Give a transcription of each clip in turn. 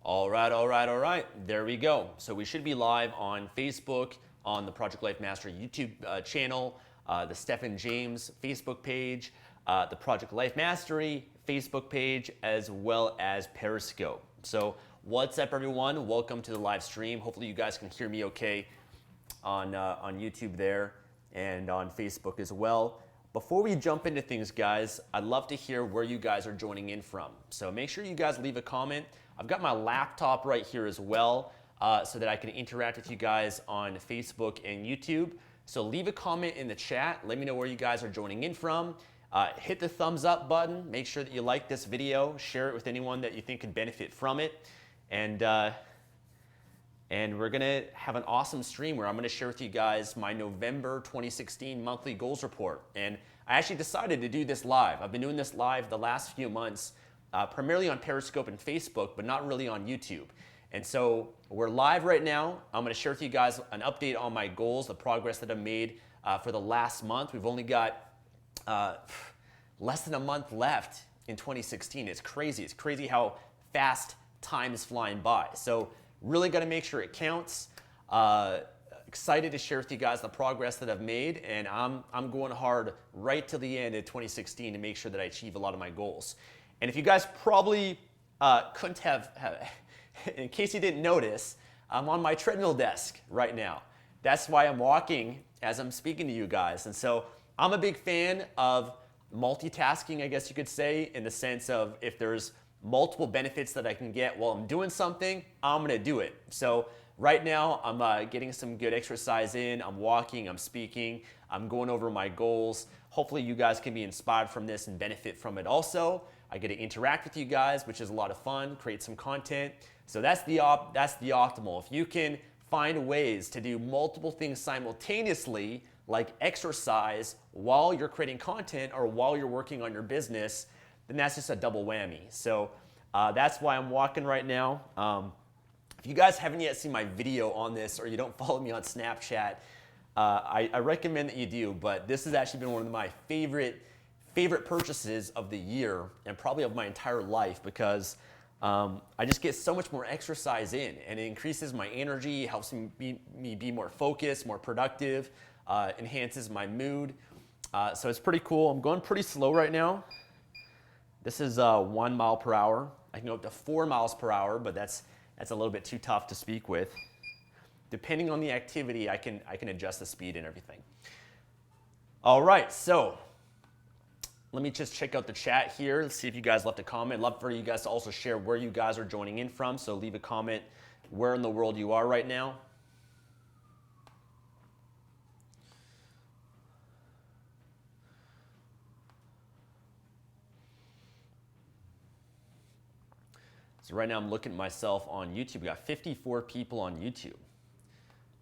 All right, all right, all right. There we go. So we should be live on Facebook, on the Project Life Mastery YouTube channel, the Stephen James Facebook page, the Project Life Mastery Facebook page, as well as Periscope. So what's up, everyone? Welcome to the live stream. Hopefully you guys can hear me okay on YouTube there and on Facebook as well. Before we jump into things, guys, I'd love to hear where you guys are joining in from. So make sure you guys leave a comment. I've got my laptop right here as well so that I can interact with you guys on Facebook and YouTube. So leave a comment in the chat. Let me know where you guys are joining in from. Hit the thumbs up button. Make sure that you like this video. Share it with anyone that you think could benefit from it. And we're gonna have an awesome stream where I'm gonna share with you guys my November 2016 monthly goals report. And I actually decided to do this live. I've been doing this live the last few months, primarily on Periscope and Facebook, but not really on YouTube. And so we're live right now. I'm gonna share with you guys an update on my goals, the progress that I've made for the last month. We've only got less than a month left in 2016. It's crazy. It's crazy how fast time is flying by. So really got to make sure it counts. Excited to share with you guys the progress that I've made, and I'm going hard right till the end of 2016 to make sure that I achieve a lot of my goals. And if you guys probably couldn't have, in case you didn't notice, I'm on my treadmill desk right now. That's why I'm walking as I'm speaking to you guys. And so I'm a big fan of multitasking, I guess you could say, in the sense of if there's multiple benefits that I can get while I'm doing something, I'm gonna do it. So right now, I'm getting some good exercise in. I'm walking, I'm speaking, I'm going over my goals. Hopefully you guys can be inspired from this and benefit from it also. I get to interact with you guys, which is a lot of fun, create some content. So that's the optimal. If you can find ways to do multiple things simultaneously, like exercise while you're creating content or while you're working on your business, then that's just a double whammy. So that's why I'm walking right now. If you guys haven't yet seen my video on this or you don't follow me on Snapchat, I recommend that you do, but this has actually been one of my favorite purchases of the year and probably of my entire life because I just get so much more exercise in and it increases my energy, helps me be more focused, more productive, enhances my mood. So it's pretty cool. I'm going pretty slow right now. This is 1 mile per hour. I can go up to 4 miles per hour, but that's a little bit too tough to speak with. Depending on the activity, I can adjust the speed and everything. All right, so let me just check out the chat here. Let's see if you guys left a comment. I'd love for you guys to also share where you guys are joining in from. So leave a comment where in the world you are right now. So right now I'm looking at myself on YouTube. We got 54 people on YouTube.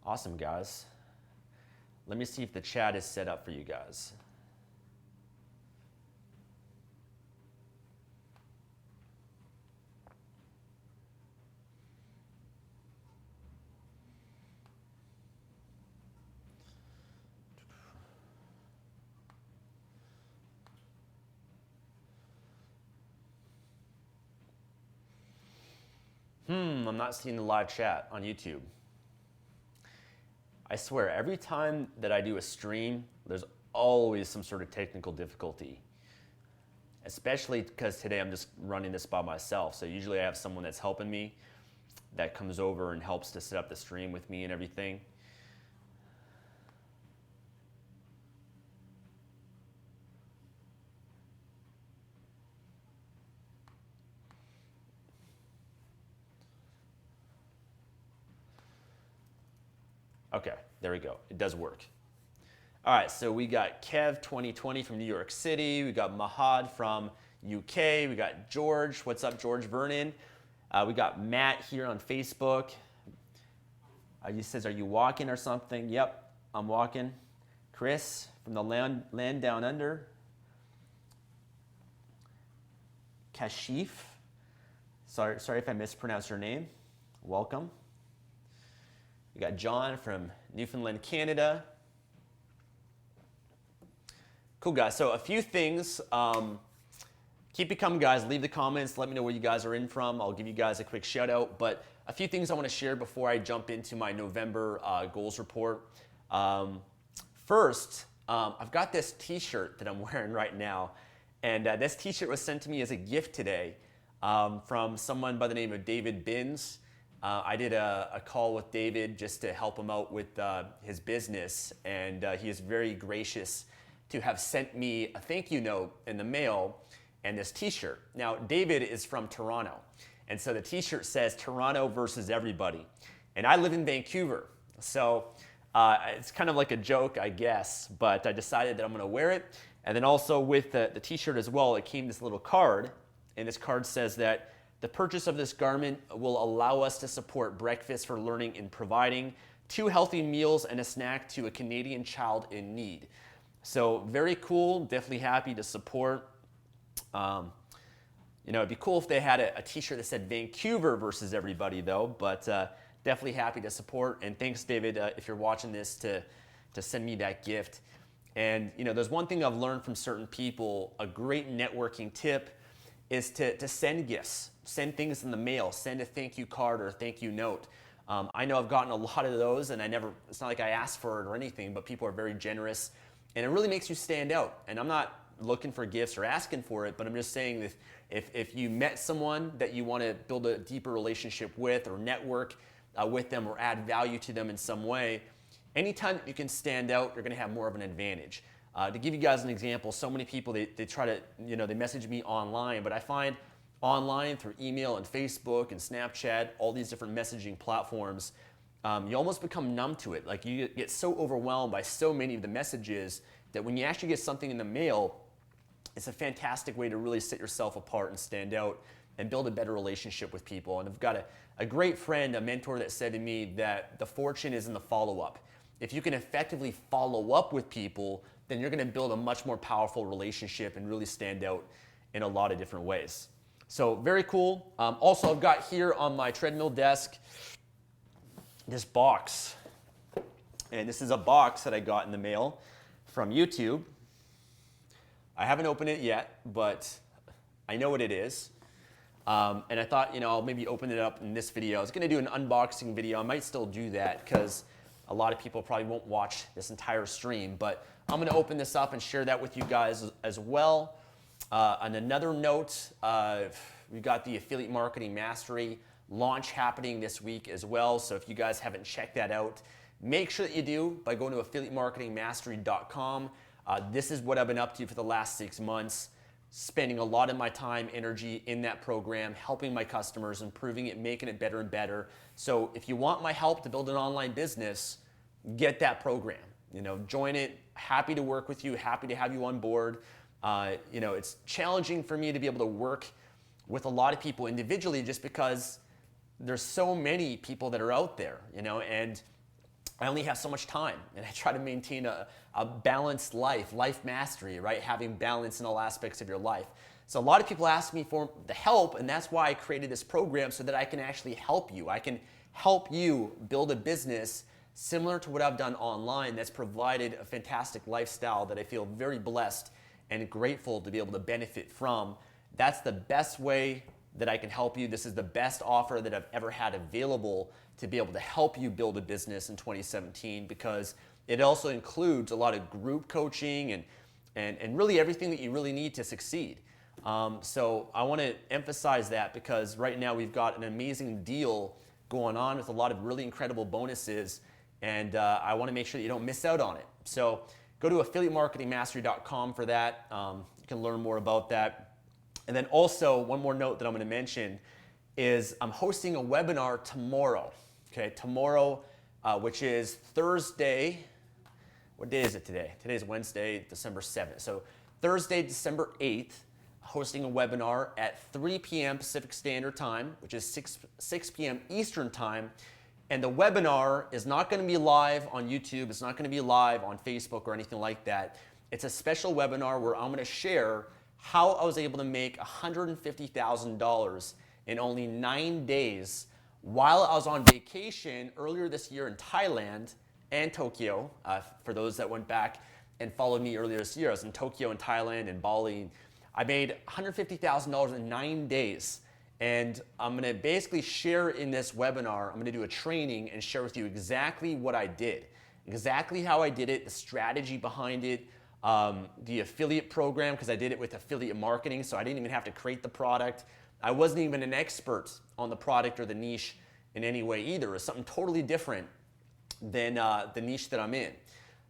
Awesome, guys. Let me see if the chat is set up for you guys. I'm not seeing the live chat on YouTube. I swear, every time that I do a stream, there's always some sort of technical difficulty. Especially because today I'm just running this by myself. So usually I have someone that's helping me that comes over and helps to set up the stream with me and everything. Okay, there we go. It does work. All right, so we got Kev 2020 from New York City. We got Mahad from UK. We got George. What's up, George Vernon? We got Matt here on Facebook. He says, are you walking or something? Yep, I'm walking. Chris from the land down under. Kashif. Sorry if I mispronounced your name. Welcome. We got John from Newfoundland, Canada. Cool, guys. So a few things keep it coming, guys. Leave the comments. Let me know where you guys are in from. I'll give you guys a quick shout out. But a few things I want to share before I jump into my November goals report. First, I've got this t-shirt that I'm wearing right now. And this t-shirt was sent to me as a gift today from someone by the name of David Binns. I did a call with David just to help him out with his business. And he is very gracious to have sent me a thank you note in the mail and this t-shirt. Now, David is from Toronto. And so the t-shirt says Toronto versus everybody. And I live in Vancouver. So it's kind of like a joke, I guess, but I decided that I'm gonna wear it. And then also with the t-shirt as well, it came this little card. And this card says that the purchase of this garment will allow us to support Breakfast for Learning in providing 2 healthy meals and a snack to a Canadian child in need. So very cool, definitely happy to support. It'd be cool if they had a t-shirt that said Vancouver versus everybody though, but definitely happy to support. And thanks, David, if you're watching this, to send me that gift. And there's one thing I've learned from certain people, a great networking tip is to send gifts, send things in the mail, send a thank you card or a thank you note. I know I've gotten a lot of those and it's not like I asked for it or anything, but people are very generous and it really makes you stand out. And I'm not looking for gifts or asking for it, but I'm just saying that if you met someone that you want to build a deeper relationship with or network with them or add value to them in some way, anytime you can stand out, you're going to have more of an advantage. To give you guys an example, so many people, they try to, they message me online, but I find online through email and Facebook and Snapchat, all these different messaging platforms, you almost become numb to it. Like you get so overwhelmed by so many of the messages that when you actually get something in the mail, it's a fantastic way to really set yourself apart and stand out and build a better relationship with people. And I've got a great friend, a mentor that said to me that the fortune is in the follow-up. If you can effectively follow up with people, then you're gonna build a much more powerful relationship and really stand out in a lot of different ways. So very cool. Also, I've got here on my treadmill desk this box. And this is a box that I got in the mail from YouTube. I haven't opened it yet, but I know what it is. And I thought, I'll maybe open it up in this video. I was gonna do an unboxing video. I might still do that because a lot of people probably won't watch this entire stream, but I'm gonna open this up and share that with you guys as well. On another note, we've got the Affiliate Marketing Mastery launch happening this week as well. So if you guys haven't checked that out, make sure that you do by going to affiliatemarketingmastery.com. This is what I've been up to for the last 6 months, spending a lot of my time, energy in that program, helping my customers, improving it, making it better and better. So if you want my help to build an online business, get that program. Join it. Happy to work with you. Happy to have you on board. It's challenging for me to be able to work with a lot of people individually just because there's so many people that are out there, and I only have so much time, and I try to maintain a balanced life mastery, right? Having balance in all aspects of your life. So a lot of people ask me for the help, and that's why I created this program so that I can actually help you. I can help you build a business similar to what I've done online that's provided a fantastic lifestyle that I feel very blessed and grateful to be able to benefit from. That's the best way that I can help you. This is the best offer that I've ever had available to be able to help you build a business in 2017, because it also includes a lot of group coaching and really everything that you really need to succeed. So I want to emphasize that because right now we've got an amazing deal going on with a lot of really incredible bonuses, and I want to make sure that you don't miss out on it. So go to affiliatemarketingmastery.com for that. You can learn more about that. And then also, one more note that I'm going to mention is I'm hosting a webinar tomorrow. Okay, tomorrow, which is Thursday. What day is it today? Today is Wednesday, December 7th. So Thursday, December 8th, hosting a webinar at 3 p.m. Pacific Standard Time, which is 6 p.m. Eastern Time. And the webinar is not going to be live on YouTube. It's not going to be live on Facebook or anything like that. It's a special webinar where I'm going to share how I was able to make $150,000 in only 9 days while I was on vacation earlier this year in Thailand and Tokyo. For those that went back and followed me earlier this year, I was in Tokyo and Thailand and Bali. I made $150,000 in 9 days. And I'm gonna basically share in this webinar, I'm gonna do a training and share with you exactly what I did, exactly how I did it, the strategy behind it, the affiliate program, because I did it with affiliate marketing, so I didn't even have to create the product. I wasn't even an expert on the product or the niche in any way either. It was something totally different than the niche that I'm in.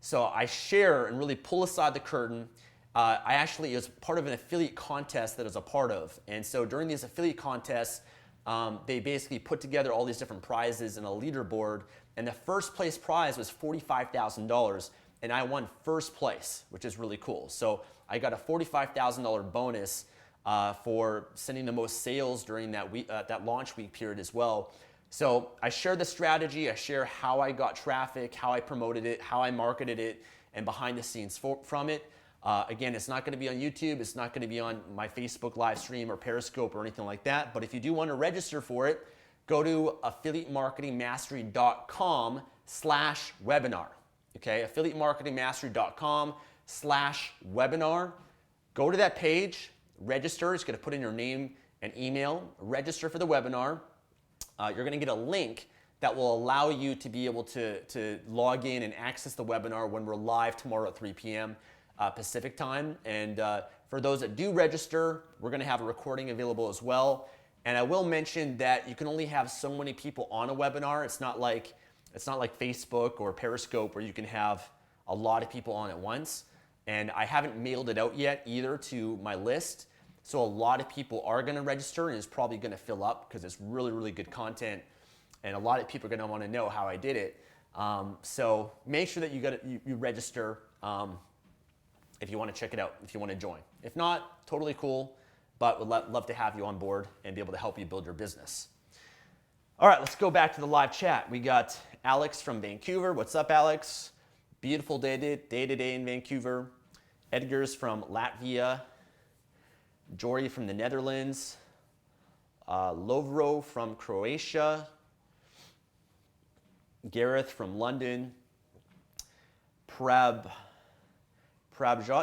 So I share and really pull aside the curtain. It was part of an affiliate contest that I was a part of. And so during these affiliate contests, they basically put together all these different prizes in a leaderboard. And the first place prize was $45,000. And I won first place, which is really cool. So I got a $45,000 bonus for sending the most sales during that week, that launch week period as well. So I share the strategy, I share how I got traffic, how I promoted it, how I marketed it, and behind the scenes from it. Again, it's not going to be on YouTube. It's not going to be on my Facebook live stream or Periscope or anything like that. But if you do want to register for it, go to affiliatemarketingmastery.com/webinar. Okay, affiliatemarketingmastery.com/webinar. Go to that page, register. It's going to put in your name and email. Register for the webinar. You're going to get a link that will allow you to be able to log in and access the webinar when we're live tomorrow at 3 p.m. Pacific time. And for those that do register, we're going to have a recording available as well. And I will mention that you can only have so many people on a webinar. It's not like Facebook or Periscope where you can have a lot of people on at once. And I haven't mailed it out yet either to my list. So a lot of people are going to register and it's probably going to fill up because it's really, really good content. And a lot of people are going to want to know how I did it. So make sure that you register if you want to check it out, if you want to join. If not, totally cool, but would love to have you on board and be able to help you build your business. All right, let's go back to the live chat. We got Alex from Vancouver. What's up, Alex? Beautiful day today in Vancouver. Edgar's from Latvia. Jory from the Netherlands. Lovro from Croatia. Gareth from London. Prabjot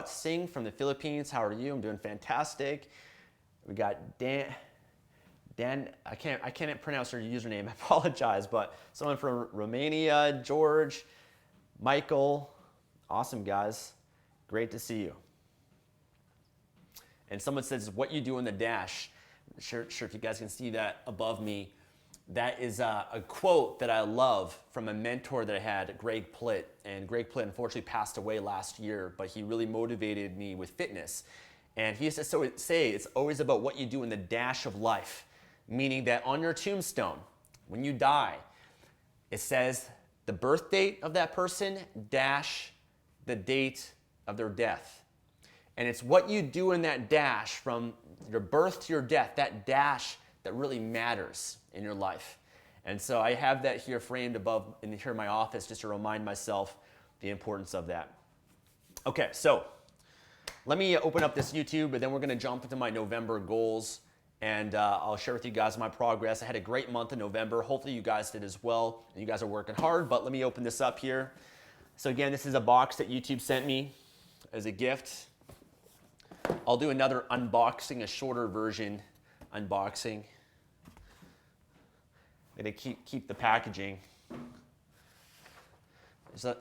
Singh from the Philippines. How are you? I'm doing fantastic. We got Dan, I can't pronounce her username, I apologize, but someone from Romania, George, Michael. Awesome, guys. Great to see you. And someone says, what you do in the dash. I'm sure if you guys can see that above me. That is a quote that I love from a mentor that I had, Greg Plitt. And Greg Plitt unfortunately passed away last year, but he really motivated me with fitness. And he used to say it's always about what you do in the dash of life, meaning that on your tombstone, when you die, it says the birth date of that person dash the date of their death. And it's what you do in that dash from your birth to your death, that dash that really matters in your life. And so I have that here framed above in here in my office just to remind myself the importance of that. Okay, so let me open up this YouTube, and then we're going to jump into my November goals, and I'll share with you guys my progress. I had a great month in November. Hopefully you guys did as well. You guys are working hard, but let me open this up here. So again, this is a box that YouTube sent me as a gift. I'll do another unboxing, a shorter version unboxing. I'm going to keep the packaging.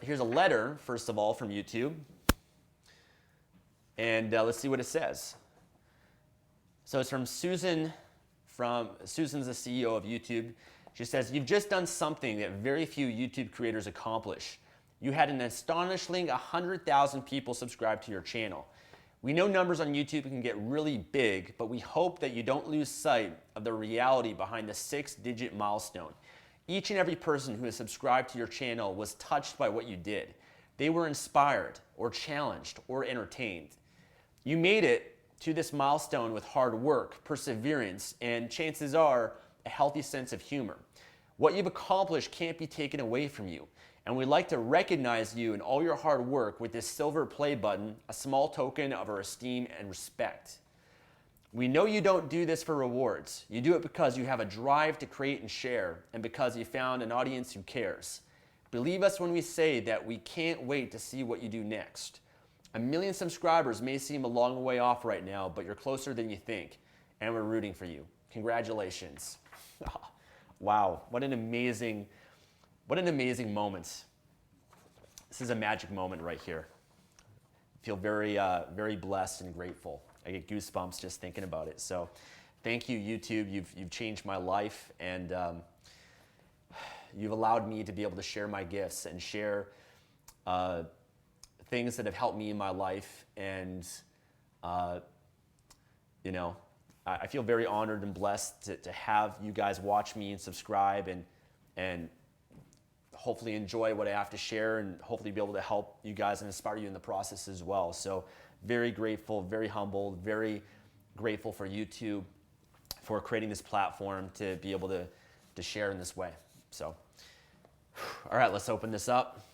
Here's a letter, first of all, from YouTube. And let's see what it says. So it's from Susan. Susan's the CEO of YouTube. She says, you've just done something that very few YouTube creators accomplish. You had an astonishing 100,000 people subscribe to your channel. We know numbers on YouTube can get really big, but we hope that you don't lose sight of the reality behind the 6-digit milestone. Each and every person who has subscribed to your channel was touched by what you did. They were inspired or challenged or entertained. You made it to this milestone with hard work, perseverance, and chances are a healthy sense of humor. What you've accomplished can't be taken away from you. And we'd like to recognize you and all your hard work with this silver play button, a small token of our esteem and respect. We know you don't do this for rewards. You do it because you have a drive to create and share, and because you found an audience who cares. Believe us when we say that we can't wait to see what you do next. 1 million subscribers may seem a long way off right now, but you're closer than you think, and we're rooting for you. Congratulations. Wow, what an amazing moment. This is a magic moment right here. I feel very, very blessed and grateful. I get goosebumps just thinking about it. So thank you, YouTube. You've changed my life, and you've allowed me to be able to share my gifts and share things that have helped me in my life. And, you know, I feel very honored and blessed to have you guys watch me and subscribe and hopefully enjoy what I have to share, and hopefully be able to help you guys and inspire you in the process as well. So very grateful, very humbled, very grateful for YouTube for creating this platform to be able to share in this way. So, all right, let's open this up.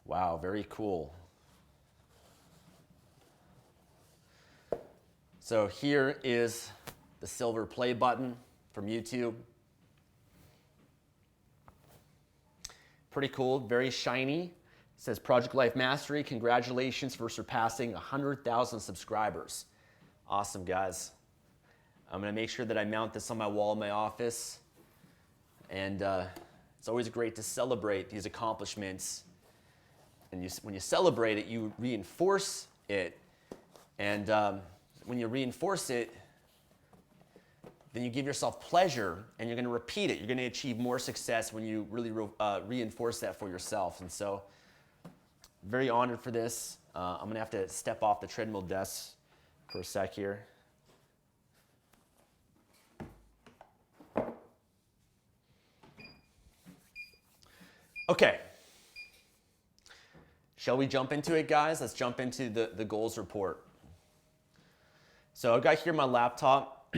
Wow, very cool. So here is the silver play button from YouTube. Pretty cool, very shiny. It says Project Life Mastery, congratulations for surpassing 100,000 subscribers. Awesome, guys. I'm gonna make sure that I mount this on my wall in my office. And it's always great to celebrate these accomplishments. And when you celebrate it, you reinforce it. And when you reinforce it, then you give yourself pleasure, and you're going to repeat it. You're going to achieve more success when you really reinforce that for yourself. And so, very honored for this. I'm going to have to step off the treadmill desk for a sec here. Okay. Shall we jump into it, guys? Let's jump into the goals report. So I've got here my laptop.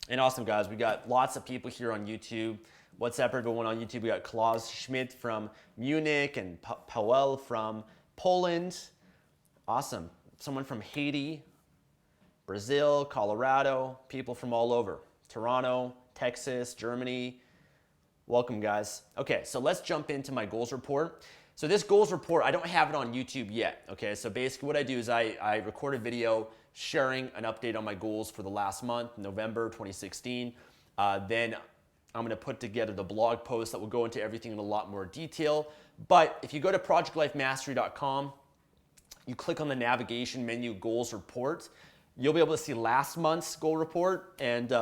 And awesome, guys. We got lots of people here on YouTube. What's up, everyone on YouTube? We got Klaus Schmidt from Munich and Powell from Poland. Awesome. Someone from Haiti, Brazil, Colorado, people from all over. Toronto, Texas, Germany. Welcome, guys. Okay, so let's jump into my goals report. So this goals report, I don't have it on YouTube yet. Okay, so basically what I do is I record a video sharing an update on my goals for the last month, November 2016. Then I'm gonna put together the blog post that will go into everything in a lot more detail. But if you go to projectlifemastery.com, you click on the navigation menu, goals report, you'll be able to see last month's goal report. And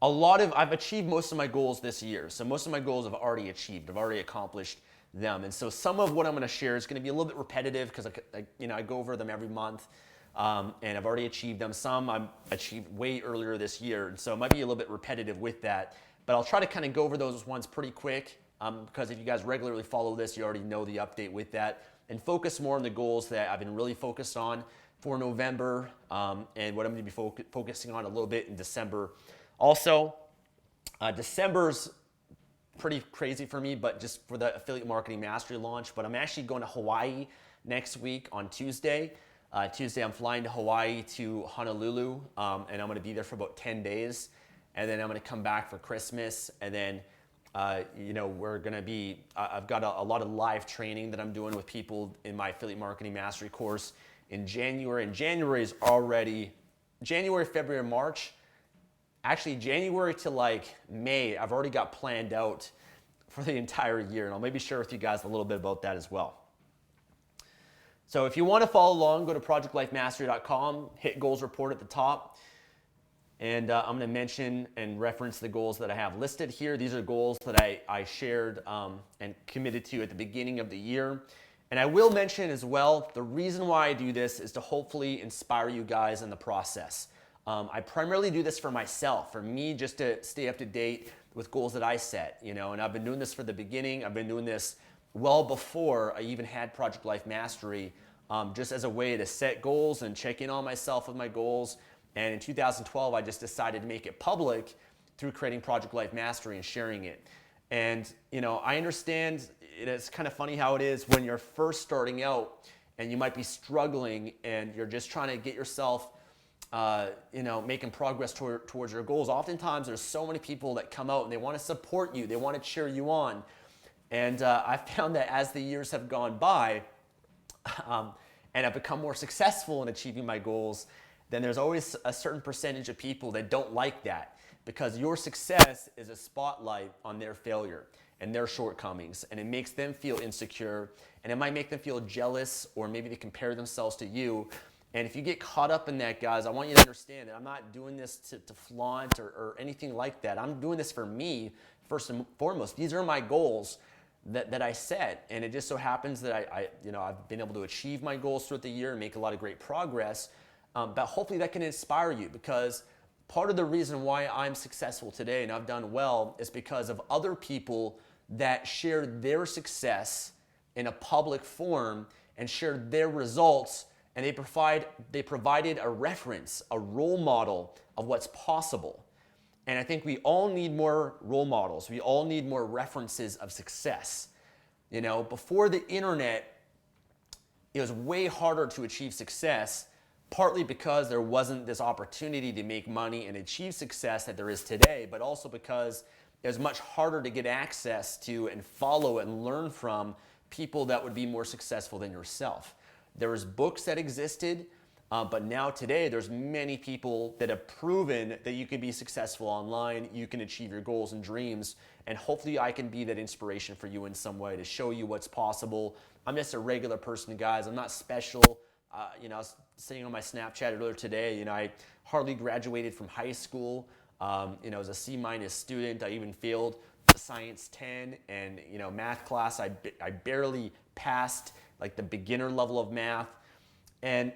I've achieved most of my goals this year. So most of my goals I've already achieved. I've already accomplished them. And so some of what I'm gonna share is gonna be a little bit repetitive because I go over them every month, and I've already achieved them. Some I've achieved way earlier this year. And so it might be a little bit repetitive with that, but I'll try to kind of go over those ones pretty quick, because if you guys regularly follow this, you already know the update with that, and focus more on the goals that I've been really focused on for November, and what I'm gonna be focusing on a little bit in December. Also, December's pretty crazy for me, but just for the Affiliate Marketing Mastery launch. But I'm actually going to Hawaii next week on Tuesday. Tuesday, I'm flying to Hawaii to Honolulu, and I'm going to be there for about 10 days. And then I'm going to come back for Christmas. And then, we're going to be, I've got a lot of live training that I'm doing with people in my Affiliate Marketing Mastery course in January. And January is already, January, February, March. Actually, January to like May, I've already got planned out for the entire year. And I'll maybe share with you guys a little bit about that as well. So if you want to follow along, go to projectlifemastery.com, hit goals report at the top. And I'm going to mention and reference the goals that I have listed here. These are goals that I shared and committed to at the beginning of the year. And I will mention as well, the reason why I do this is to hopefully inspire you guys in the process. I primarily do this for myself, for me just to stay up to date with goals that I set, and I've been doing this for the beginning. I've been doing this well before I even had Project Life Mastery, just as a way to set goals and check in on myself with my goals. And in 2012, I just decided to make it public through creating Project Life Mastery and sharing it. And, I understand it's kind of funny how it is when you're first starting out and you might be struggling and you're just trying to get yourself making progress towards your goals. Oftentimes there's so many people that come out and they want to support you. They want to cheer you on. And I found that as the years have gone by, and I've become more successful in achieving my goals, then there's always a certain percentage of people that don't like that, because your success is a spotlight on their failure and their shortcomings, and it makes them feel insecure, and it might make them feel jealous, or maybe they compare themselves to you. And if you get caught up in that, guys, I want you to understand that I'm not doing this to flaunt or anything like that. I'm doing this for me, first and foremost. These are my goals that I set, and it just so happens that I've been able to achieve my goals throughout the year and make a lot of great progress. But hopefully that can inspire you, because part of the reason why I'm successful today and I've done well is because of other people that shared their success in a public forum and shared their results, and they provided a reference, a role model of what's possible. And I think we all need more role models. We all need more references of success. You know, before the internet, it was way harder to achieve success, partly because there wasn't this opportunity to make money and achieve success that there is today, but also because it was much harder to get access to and follow and learn from people that would be more successful than yourself. There was books that existed, but now today there's many people that have proven that you can be successful online, you can achieve your goals and dreams, and hopefully I can be that inspiration for you in some way to show you what's possible. I'm just a regular person, guys. I'm not special. I was sitting on my Snapchat earlier today. I hardly graduated from high school. As a C- student, I even failed the Science 10, and math class, I barely passed like the beginner level of math. And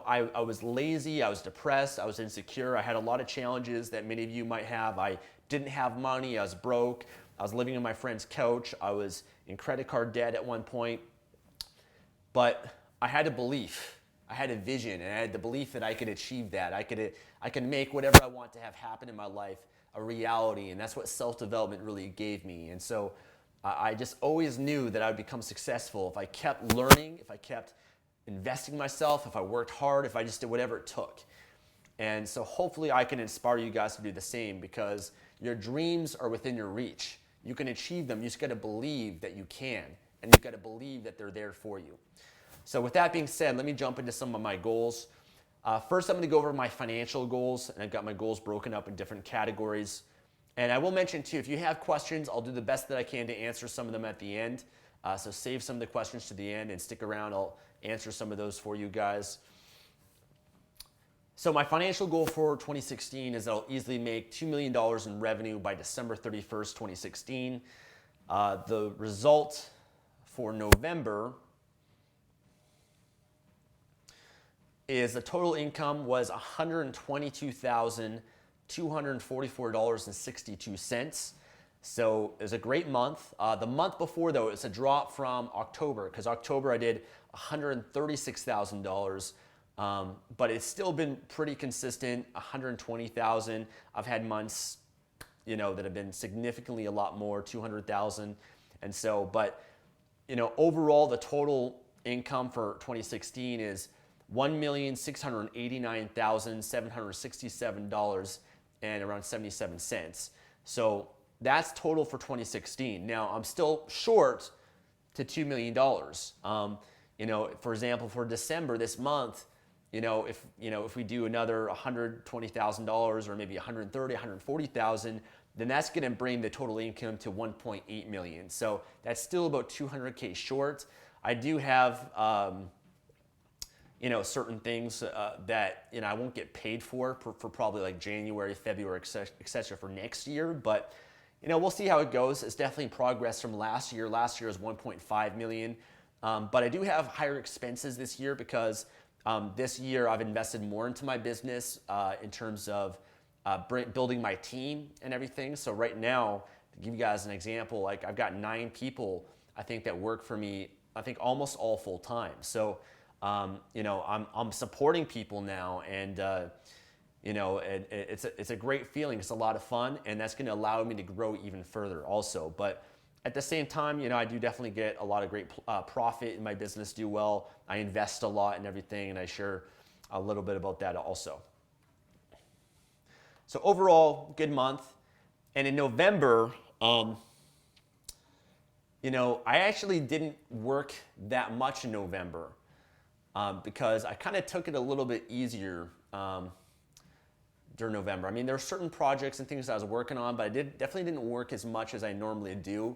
I was lazy, I was depressed, I was insecure. I had a lot of challenges that many of you might have. I didn't have money, I was broke, I was living on my friend's couch, I was in credit card debt at one point. But I had a belief, I had a vision, and I had the belief that I could achieve that. I could make whatever I want to have happen in my life a reality, and that's what self-development really gave me. And so I just always knew that I would become successful if I kept learning, if I kept investing in myself, if I worked hard, if I just did whatever it took. And so hopefully I can inspire you guys to do the same, because your dreams are within your reach. You can achieve them. You just got to believe that you can, and you've got to believe that they're there for you. So with that being said, let me jump into some of my goals. First, I'm going to go over my financial goals, and I've got my goals broken up in different categories. And I will mention too, if you have questions, I'll do the best that I can to answer some of them at the end. So save some of the questions to the end and stick around. I'll answer some of those for you guys. So my financial goal for 2016 is that I'll easily make $2 million in revenue by December 31st, 2016. The result for November is the total income was $122,244.62. So it was a great month. The month before, though, it's a drop from October, because October I did $136,000, but it's still been pretty consistent, $120,000. I've had months, that have been significantly a lot more, $200,000, and so. But overall, the total income for 2016 is $1,689,767 and around 77 cents. So that's total for 2016. Now, I'm still short to $2 million. For example, for December this month, if we do another $120,000 or maybe $130,000, $140,000, then that's going to bring the total income to $1.8 million. So that's still about $200K short. I do have certain things that I won't get paid for probably like January, February, etc. for next year. But we'll see how it goes. It's definitely progress from last year. Last year was 1.5 million. But I do have higher expenses this year, because this year I've invested more into my business in terms of building my team and everything. So right now, to give you guys an example, like I've got 9 people, I think, that work for me, I think almost all full time. So I'm supporting people now, and it's a great feeling. It's a lot of fun, and that's going to allow me to grow even further also. But at the same time, I do definitely get a lot of great profit in my business, do well. I invest a lot in everything, and I share a little bit about that also. So overall, good month. And in November, I actually didn't work that much in November because I kind of took it a little bit easier during November. I mean, there were certain projects and things I was working on, but I definitely didn't work as much as I normally do.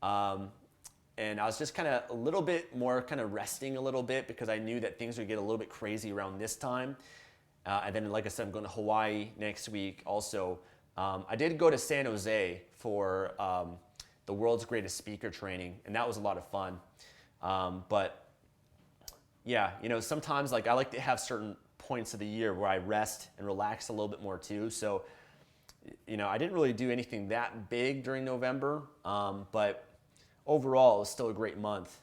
And I was just kind of a little bit more kind of resting a little bit because I knew that things would get a little bit crazy around this time. And then, like I said, I'm going to Hawaii next week also. I did go to San Jose for the world's greatest speaker training, and that was a lot of fun. But yeah, sometimes like I like to have certain points of the year where I rest and relax a little bit more too. So, I didn't really do anything that big during November, but overall, it was still a great month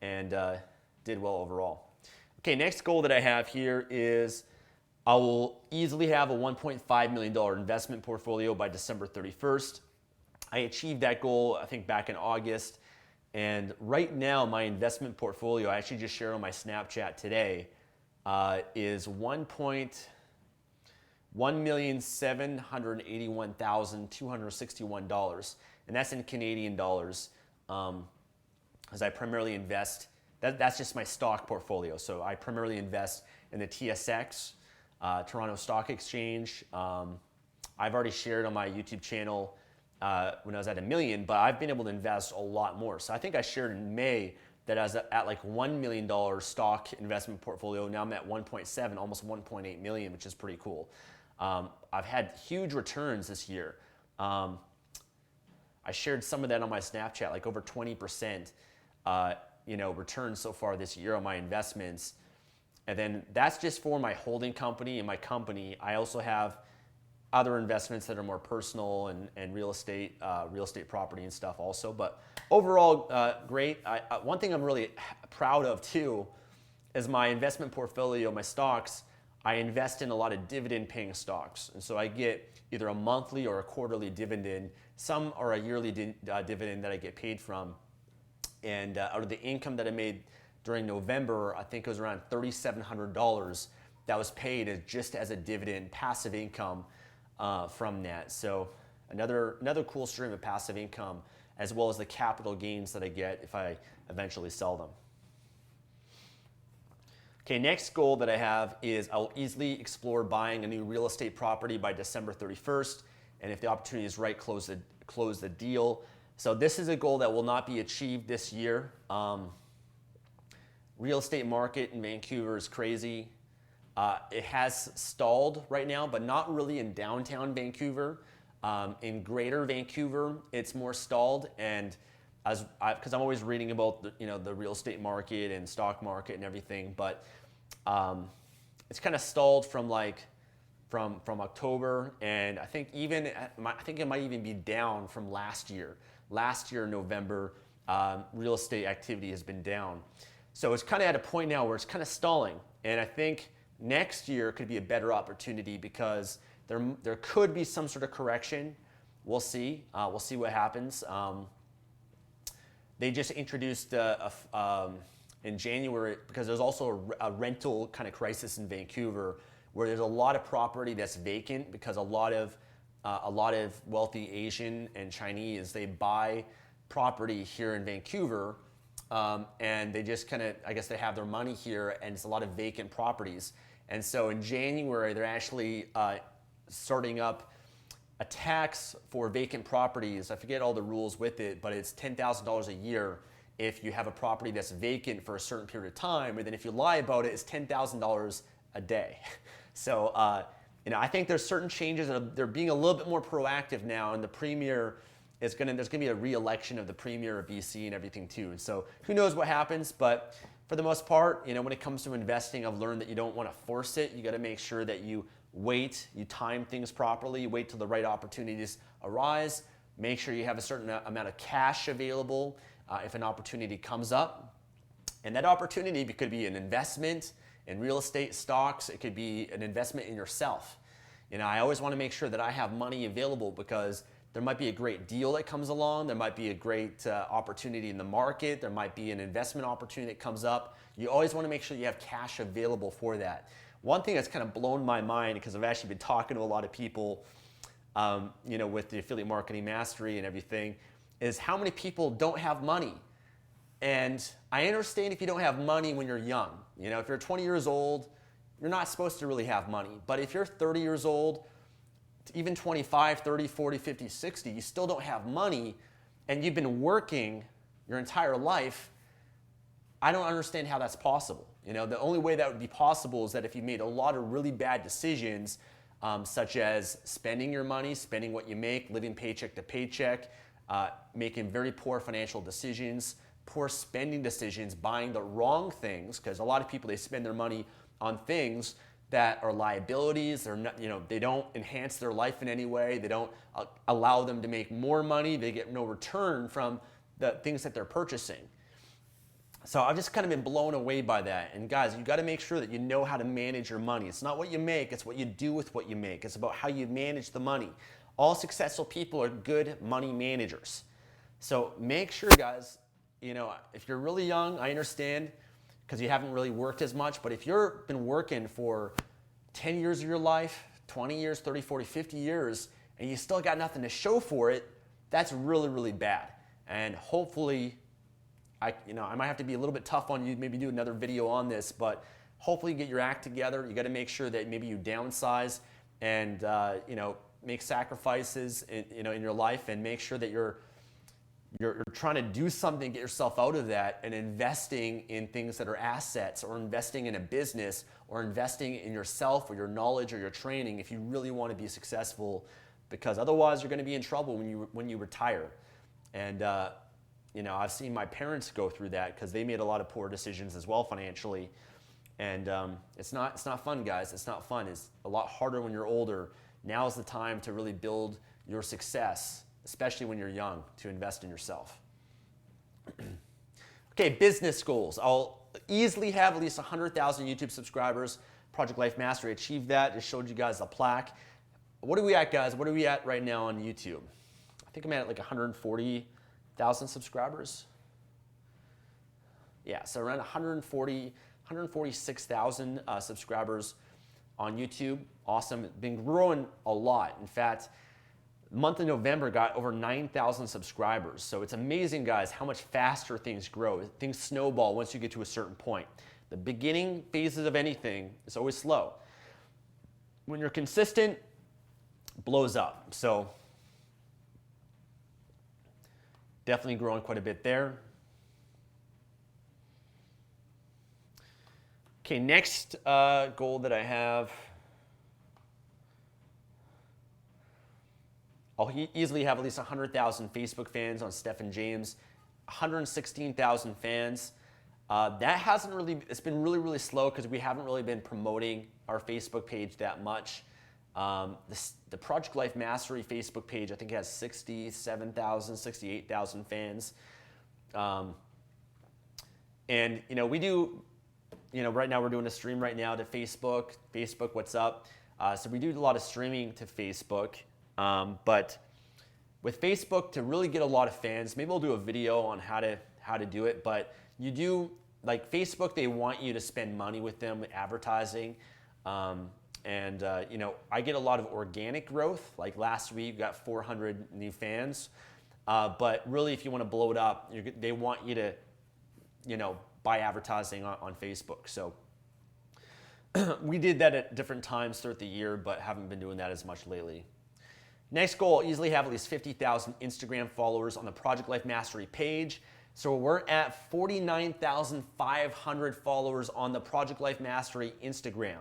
and did well overall. Okay, next goal that I have here is I will easily have a $1.5 million investment portfolio by December 31st. I achieved that goal, I think, back in August. And right now, my investment portfolio, I actually just shared on my Snapchat today, is $1,781,261. And that's in Canadian dollars. As I primarily invest, that's just my stock portfolio. So I primarily invest in the TSX, Toronto Stock Exchange. I've already shared on my YouTube channel when I was at $1 million, but I've been able to invest a lot more. So I think I shared in May that I was at like $1 million stock investment portfolio. Now I'm at 1.7, almost 1.8 million, which is pretty cool. I've had huge returns this year. I shared some of that on my Snapchat, like over 20%, returns so far this year on my investments. And then that's just for my holding company and my company. I also have other investments that are more personal and real estate property and stuff also. But overall, great. One thing I'm really proud of too is my investment portfolio, my stocks. I invest in a lot of dividend-paying stocks, and so I get either a monthly or a quarterly dividend. Some are a yearly dividend that I get paid from. And out of the income that I made during November, I think it was around $3,700 that was paid just as a dividend, passive income from that. So another cool stream of passive income, as well as the capital gains that I get if I eventually sell them. Okay, next goal that I have is I'll easily explore buying a new real estate property by December 31st, and if the opportunity is right, close the deal. So this is a goal that will not be achieved this year. Real estate market in Vancouver is crazy. It has stalled right now, but not really in downtown Vancouver. In greater Vancouver, it's more stalled, and because I'm always reading about the real estate market and stock market and everything, but it's kind of stalled from October, and I think it might even be down from last year. Last year in November, real estate activity has been down, so it's kind of at a point now where it's kind of stalling, and I think next year could be a better opportunity because there could be some sort of correction. We'll see. We'll see what happens. They just introduced in January, because there's also a rental kind of crisis in Vancouver, where there's a lot of property that's vacant because a lot of wealthy Asian and Chinese, they buy property here in Vancouver, and they just kind of, I guess they have their money here, and it's a lot of vacant properties. And so in January, they're actually starting up a tax for vacant properties. I forget all the rules with it, but it's $10,000 a year if you have a property that's vacant for a certain period of time, and then if you lie about it, it's $10,000 a day. So I think there's certain changes that they're being a little bit more proactive now, and the premier there's going to be a re-election of the premier of BC and everything too. And so who knows what happens, but for the most part, when it comes to investing, I've learned that you don't want to force it. You got to make sure that you wait, you time things properly, wait till the right opportunities arise, make sure you have a certain amount of cash available if an opportunity comes up. And that opportunity could be an investment in real estate, stocks, it could be an investment in yourself. I always want to make sure that I have money available because there might be a great deal that comes along, there might be a great opportunity in the market, there might be an investment opportunity that comes up. You always want to make sure you have cash available for that. One thing that's kind of blown my mind, because I've actually been talking to a lot of people, with the affiliate marketing mastery and everything, is how many people don't have money. And I understand if you don't have money when you're young. You know, if you're 20 years old, you're not supposed to really have money. But if you're 30 years old, even 25, 30, 40, 50, 60, you still don't have money and you've been working your entire life, I don't understand how that's possible. You know, the only way that would be possible is that if you made a lot of really bad decisions, such as spending your money, spending what you make, living paycheck to paycheck, making very poor financial decisions, poor spending decisions, buying the wrong things, because a lot of people, they spend their money on things that are liabilities. They're not, you know, they don't enhance their life in any way. They don't allow them to make more money. They get no return from the things that they're purchasing. So I've just kind of been blown away by that. And guys, you got to make sure that you know how to manage your money. It's not what you make, it's what you do with what you make. It's about how you manage the money. All successful people are good money managers. So make sure, guys, you know, if you're really young, I understand because you haven't really worked as much, but if you've been working for 10 years of your life, 20 years, 30, 40, 50 years, and you still got nothing to show for it, that's really, really bad. And hopefully, I might have to be a little bit tough on you, maybe do another video on this, but hopefully you get your act together. You got to make sure that maybe you downsize and make sacrifices in your life, and make sure that you're trying to do something, get yourself out of that, and investing in things that are assets, or investing in a business, or investing in yourself or your knowledge or your training if you really want to be successful, because otherwise you're going to be in trouble when you retire. And I've seen my parents go through that because they made a lot of poor decisions as well financially. And it's not fun, guys. It's not fun. It's a lot harder when you're older. Now is the time to really build your success, especially when you're young, to invest in yourself. Okay, business goals. I'll easily have at least 100,000 YouTube subscribers. Project Life Mastery achieved that. Just showed you guys the plaque. What are we at, guys? What are we at right now on YouTube? I think I'm at like 140,000 subscribers. Yeah, so around 146,000 subscribers on YouTube. Awesome. Been growing a lot. In fact, month of November got over 9,000 subscribers. So it's amazing, guys, how much faster things grow. Things snowball once you get to a certain point. The beginning phases of anything is always slow. When you're consistent, it blows up. So definitely growing quite a bit there. Okay, next goal that I have, I'll easily have at least 100,000 Facebook fans on Stephen James, 116,000 fans. That hasn't really, it's been really, really slow because we haven't really been promoting our Facebook page that much. The Project Life Mastery Facebook page, I think it has 67,000, 68,000 fans. And, we do, right now we're doing a stream right now to Facebook, what's up? So we do a lot of streaming to Facebook. But with Facebook, to really get a lot of fans, maybe we'll do a video on how to do it. But you do, like Facebook, they want you to spend money with them advertising. I get a lot of organic growth. Like last week, got 400 new fans. But really, if you want to blow it up, they want you to, buy advertising on Facebook. So we did that at different times throughout the year, but haven't been doing that as much lately. Next goal, easily have at least 50,000 Instagram followers on the Project Life Mastery page. So we're at 49,500 followers on the Project Life Mastery Instagram.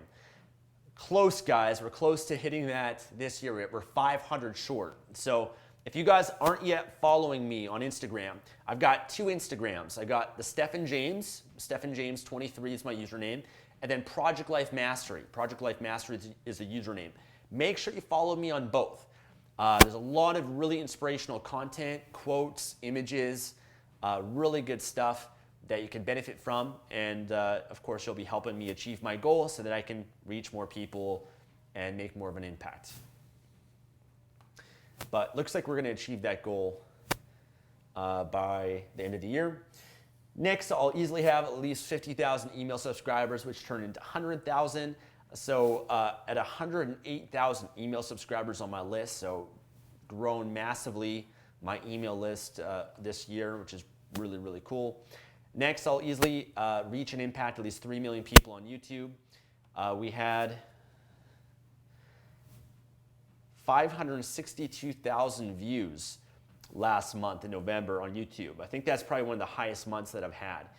Close, guys. We're close to hitting that this year. We're 500 short. So if you guys aren't yet following me on Instagram, I've got two Instagrams. I got the Stephen James 23 is my username, and then Project Life Mastery. Project Life Mastery is a username. Make sure you follow me on both. There's a lot of really inspirational content, quotes, images, really good stuff that you can benefit from. And of course, you'll be helping me achieve my goal so that I can reach more people and make more of an impact. But looks like we're going to achieve that goal by the end of the year. Next, I'll easily have at least 50,000 email subscribers, which turn into 100,000. So at 108,000 email subscribers on my list, so grown massively my email list this year, which is really, really cool. Next, I'll easily reach and impact at least 3 million people on YouTube. We had 562,000 views last month in November on YouTube. I think that's probably one of the highest months that I've had.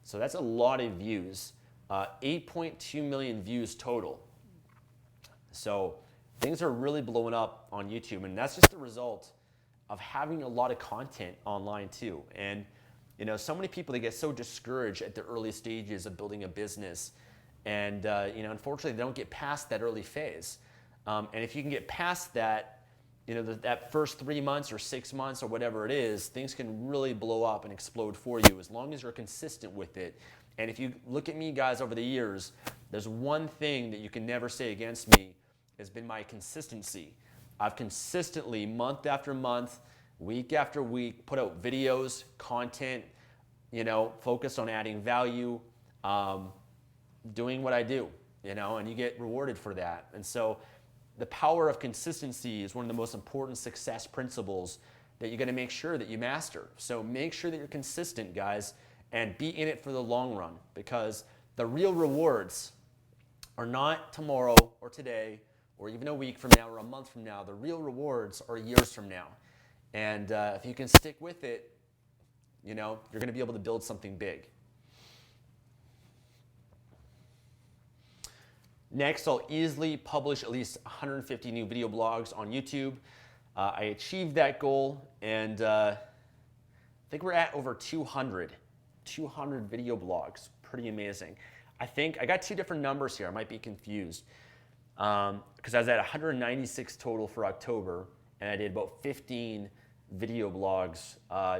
So that's a lot of views. 8.2 million views total. So things are really blowing up on YouTube, and that's just the result of having a lot of content online too. And you know, so many people, they get so discouraged at the early stages of building a business, and you know, unfortunately, they don't get past that early phase. And if you can get past that, you know, that first 3 months or 6 months or whatever it is, things can really blow up and explode for you as long as you're consistent with it. And if you look at me, guys, over the years, there's one thing that you can never say against me has been my consistency. I've consistently, month after month, week after week, put out videos, content, you know, focused on adding value, doing what I do, you know, and you get rewarded for that. And so the power of consistency is one of the most important success principles that you're going to make sure that you master. So make sure that you're consistent, guys, and be in it for the long run, because the real rewards are not tomorrow or today or even a week from now or a month from now. The real rewards are years from now. And if you can stick with it, you know, you're going to be able to build something big. Next, I'll easily publish at least 150 new video blogs on YouTube. I achieved that goal, and I think we're at over 200 video blogs. Pretty amazing. I think I got two different numbers here. I might be confused because I was at 196 total for October, and I did about 15 video blogs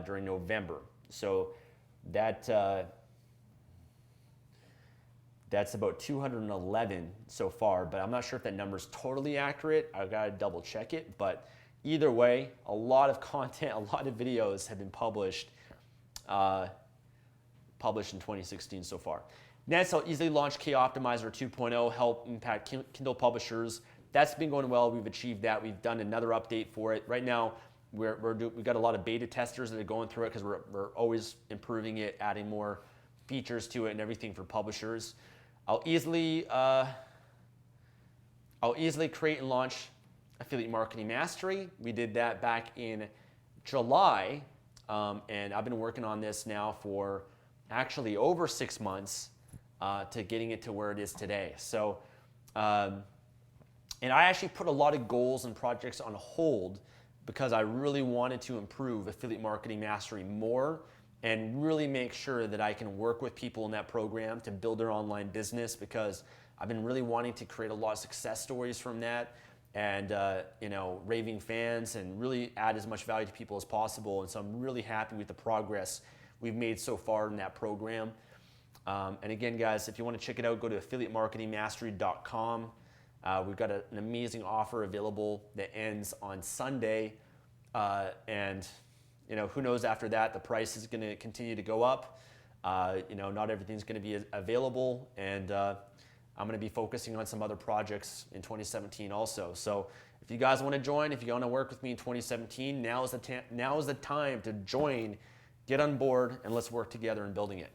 during November. So that's about 211 so far, but I'm not sure if that number is totally accurate. I've got to double check it, but either way, a lot of content, a lot of videos have been published in 2016 so far. Next, I'll easily launch K-Optimizer 2.0, help impact Kindle publishers. That's been going well. We've achieved that. We've done another update for it. Right now, we've got a lot of beta testers that are going through it because we're always improving it, adding more features to it and everything for publishers. I'll easily create and launch Affiliate Marketing Mastery. We did that back in July, and I've been working on this now for actually over 6 months to getting it to where it is today. So, and I actually put a lot of goals and projects on hold because I really wanted to improve Affiliate Marketing Mastery more and really make sure that I can work with people in that program to build their online business, because I've been really wanting to create a lot of success stories from that and you know, raving fans, and really add as much value to people as possible. And so I'm really happy with the progress we've made so far in that program. And again, guys, if you want to check it out, go to affiliatemarketingmastery.com. We've got an amazing offer available that ends on Sunday, and you know, who knows after that, the price is going to continue to go up. You know, not everything's going to be available, and I'm going to be focusing on some other projects in 2017 also. So if you guys want to join, if you want to work with me in 2017, now is the time to join, get on board, and let's work together in building it.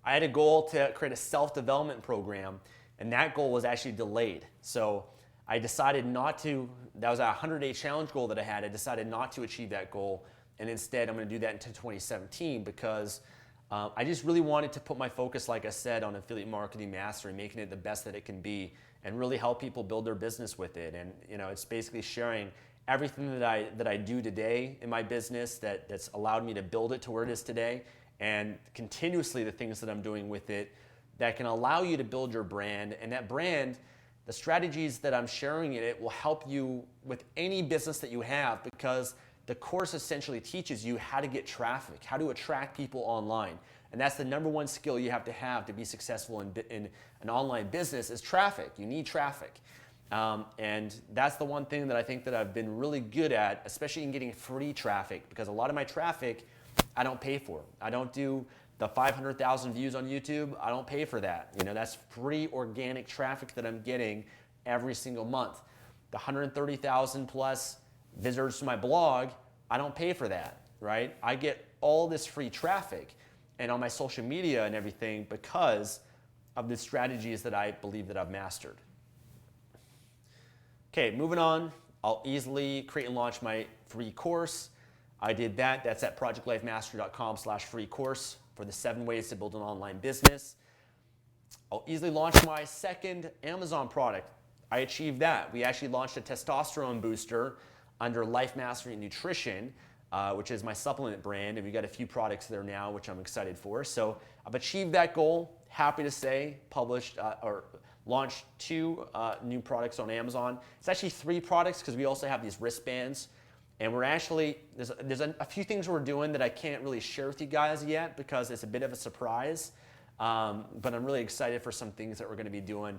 I had a goal to create a self-development program, and that goal was actually delayed. So I decided not to, that was a 100-day challenge goal that I had. I decided not to achieve that goal, and instead I'm going to do that into 2017 because I just really wanted to put my focus, like I said, on Affiliate Marketing Mastery, making it the best that it can be, and really help people build their business with it. And you know, it's basically sharing everything that I do today in my business that's allowed me to build it to where it is today, and continuously the things that I'm doing with it that can allow you to build your brand. And that brand, the strategies that I'm sharing in it will help you with any business that you have, because the course essentially teaches you how to get traffic, how to attract people online. And that's the number one skill you have to be successful in an online business is traffic. You need traffic. And that's the one thing that I think that I've been really good at, especially in getting free traffic, because a lot of my traffic I don't pay for. I don't do the 500,000 views on YouTube. I don't pay for that. You know, that's free organic traffic that I'm getting every single month. the 130,000 plus visitors to my blog, I don't pay for that, right? I get all this free traffic and on my social media and everything because of the strategies that I believe that I've mastered. Okay, moving on. I'll easily create and launch my free course. I did that. That's at projectlifemastery.com/free course for the 7 ways to build an online business. I'll easily launch my second Amazon product. I achieved that. We actually launched a testosterone booster under Life Mastery Nutrition, which is my supplement brand, and we got a few products there now, which I'm excited for. So I've achieved that goal. Happy to say, published or launched 2 new products on Amazon. It's actually 3 products because we also have these wristbands. And we're actually, there's a few things we're doing that I can't really share with you guys yet because it's a bit of a surprise. But I'm really excited for some things that we're going to be doing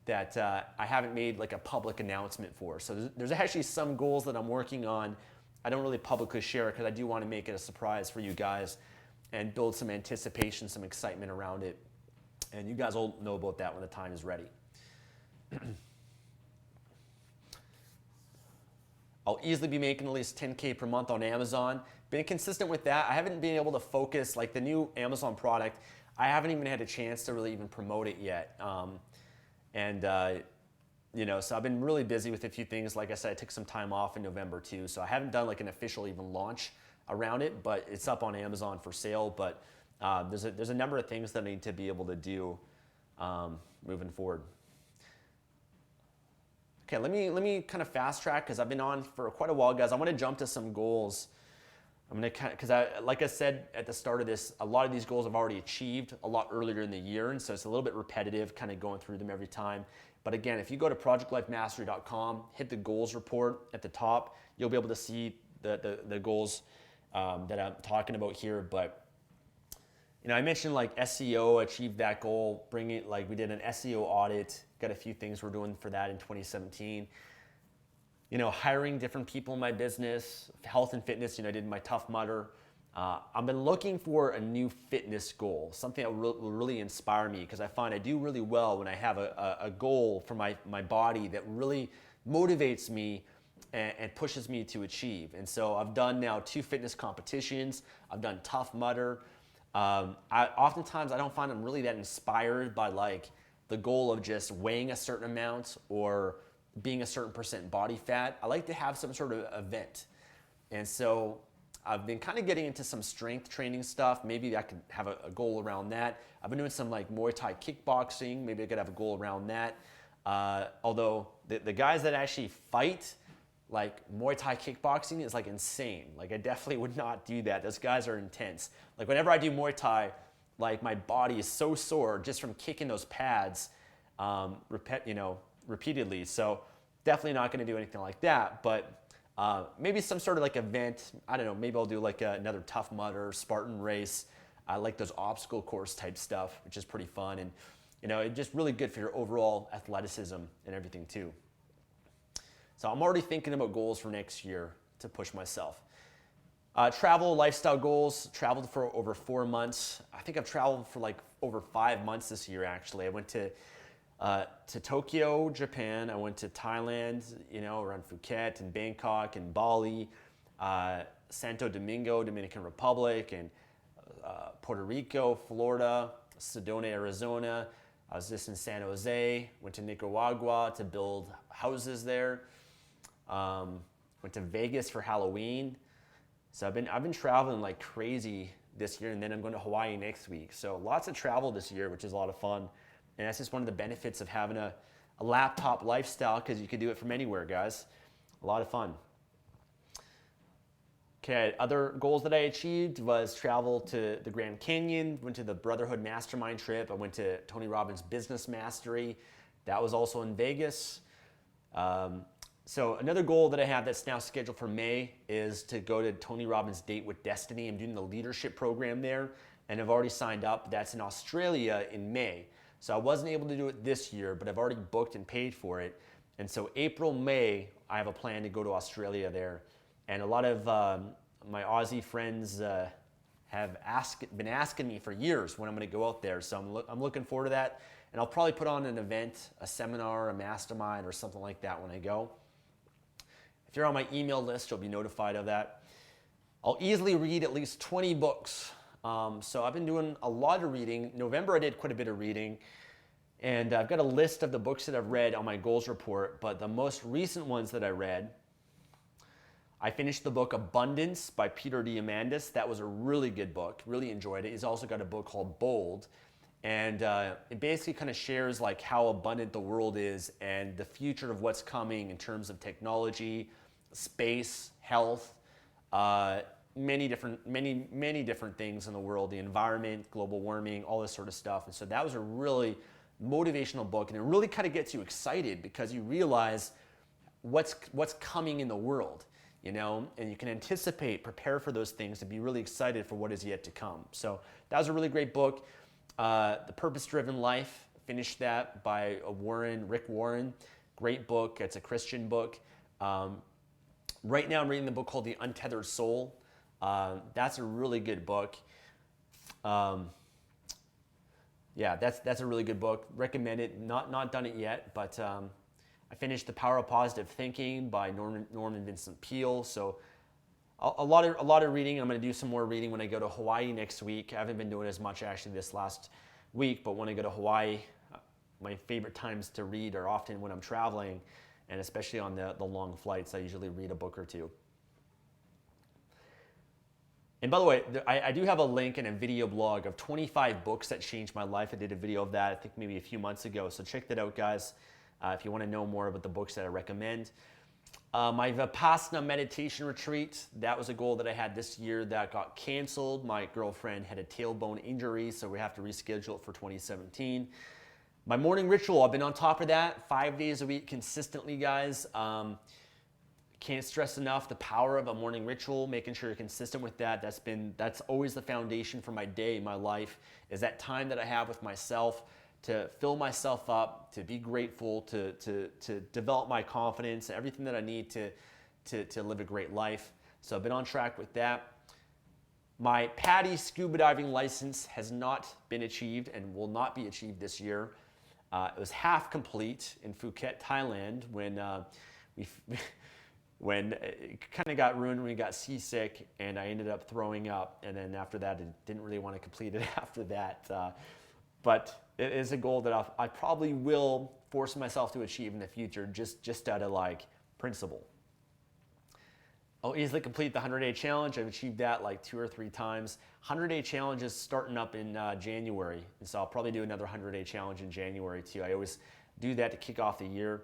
that I haven't made like a public announcement for. So there's actually some goals that I'm working on. I don't really publicly share it because I do want to make it a surprise for you guys and build some anticipation, some excitement around it. And you guys will know about that when the time is ready. I'll easily be making at least 10K per month on Amazon. Been consistent with that. I haven't been able to focus, like the new Amazon product, I haven't even had a chance to really even promote it yet. So I've been really busy with a few things. Like I said, I took some time off in November too. So I haven't done like an official even launch around it, but it's up on Amazon for sale. But there's a number of things that I need to be able to do moving forward. Okay, let me kind of fast track because I've been on for quite a while, guys. I want to jump to some goals. I'm gonna because like I said at the start of this, a lot of these goals I've already achieved a lot earlier in the year, and so it's a little bit repetitive, kind of going through them every time. But again, if you go to projectlifemastery.com, hit the goals report at the top, you'll be able to see the goals that I'm talking about here. But I mentioned like SEO, achieved that goal. We did an SEO audit. Got a few things we're doing for that in 2017. Hiring different people in my business, health and fitness. I did my Tough Mudder. I've been looking for a new fitness goal, something that will really inspire me because I find I do really well when I have a goal for my body that really motivates me and pushes me to achieve. And so I've done now 2 fitness competitions. I've done Tough Mudder. Oftentimes I don't find I'm really that inspired by like the goal of just weighing a certain amount or being a certain percent body fat. I like to have some sort of event. And so I've been kind of getting into some strength training stuff. Maybe I could have a goal around that. I've been doing some like Muay Thai kickboxing. Maybe I could have a goal around that. Although the guys that actually fight like Muay Thai kickboxing is like insane. Like I definitely would not do that. Those guys are intense. Like whenever I do Muay Thai, like my body is so sore just from kicking those pads repeatedly. So definitely not going to do anything like that. But maybe some sort of like event. I don't know. Maybe I'll do like another Tough Mudder, Spartan race. I like those obstacle course type stuff, which is pretty fun. And it's just really good for your overall athleticism and everything too. So I'm already thinking about goals for next year to push myself. Travel, lifestyle goals, traveled for over 4 months. I think I've traveled for like over 5 months this year, actually. I went to Tokyo, Japan. I went to Thailand, around Phuket and Bangkok and Bali, Santo Domingo, Dominican Republic, and Puerto Rico, Florida, Sedona, Arizona. I was just in San Jose, went to Nicaragua to build houses there. Went to Vegas for Halloween. So I've been traveling like crazy this year, and then I'm going to Hawaii next week. So lots of travel this year, which is a lot of fun. And that's just one of the benefits of having a laptop lifestyle because you can do it from anywhere, guys. A lot of fun. Okay, other goals that I achieved was travel to the Grand Canyon, went to the Brotherhood Mastermind trip. I went to Tony Robbins Business Mastery. That was also in Vegas. So another goal that I have that's now scheduled for May is to go to Tony Robbins Date with Destiny. I'm doing the leadership program there, and I've already signed up. That's in Australia in May. So I wasn't able to do it this year, but I've already booked and paid for it. And so April, May, I have a plan to go to Australia there. And a lot of my Aussie friends have been asking me for years when I'm going to go out there. So I'm looking forward to that. And I'll probably put on an event, a seminar, a mastermind, or something like that when I go. If you're on my email list, you'll be notified of that. I'll easily read at least 20 books. So I've been doing a lot of reading. November, I did quite a bit of reading. And I've got a list of the books that I've read on my goals report. But the most recent ones that I read, I finished the book Abundance by Peter Diamandis. That was a really good book. Really enjoyed it. He's also got a book called Bold. And it basically kind of shares like how abundant the world is and the future of what's coming in terms of technology, space, health, many different things in the world, the environment, global warming, all this sort of stuff. And so that was a really motivational book, and it really kind of gets you excited because you realize what's coming in the world, you know, and you can anticipate, prepare for those things, and be really excited for what is yet to come. So that was a really great book. The Purpose-Driven Life, finished that by Rick Warren. Great book. It's a Christian book. Right now I'm reading the book called The Untethered Soul. That's a really good book. Yeah, that's a really good book. Recommend it. Not done it yet, but I finished The Power of Positive Thinking by Norman Vincent Peale. So a lot of reading. I'm going to do some more reading when I go to Hawaii next week. I haven't been doing as much actually this last week, but when I go to Hawaii, my favorite times to read are often when I'm traveling, and especially on the long flights, I usually read a book or two. And by the way, I do have a link and a video blog of 25 books that changed my life. I did a video of that, I think maybe a few months ago. So check that out, guys, if you want to know more about the books that I recommend. My Vipassana meditation retreat, that was a goal that I had this year that got canceled. My girlfriend had a tailbone injury, so we have to reschedule it for 2017. My morning ritual, I've been on top of that 5 days a week consistently, guys. Can't stress enough the power of a morning ritual, making sure you're consistent with that. That's always the foundation for my day, my life, is that time that I have with myself to fill myself up, to be grateful, to develop my confidence, everything that I need to live a great life. So I've been on track with that. My PADI scuba diving license has not been achieved and will not be achieved this year. It was half complete in Phuket, Thailand, when it kind of got ruined when we got seasick and I ended up throwing up. And then after that, I didn't really want to complete it after that. But it is a goal that I probably will force myself to achieve in the future, just out of like principle. I'll easily complete the 100-day challenge. I've achieved that like 2 or 3 times. 100-day challenge is starting up in January. And so I'll probably do another 100-day challenge in January too. I always do that to kick off the year.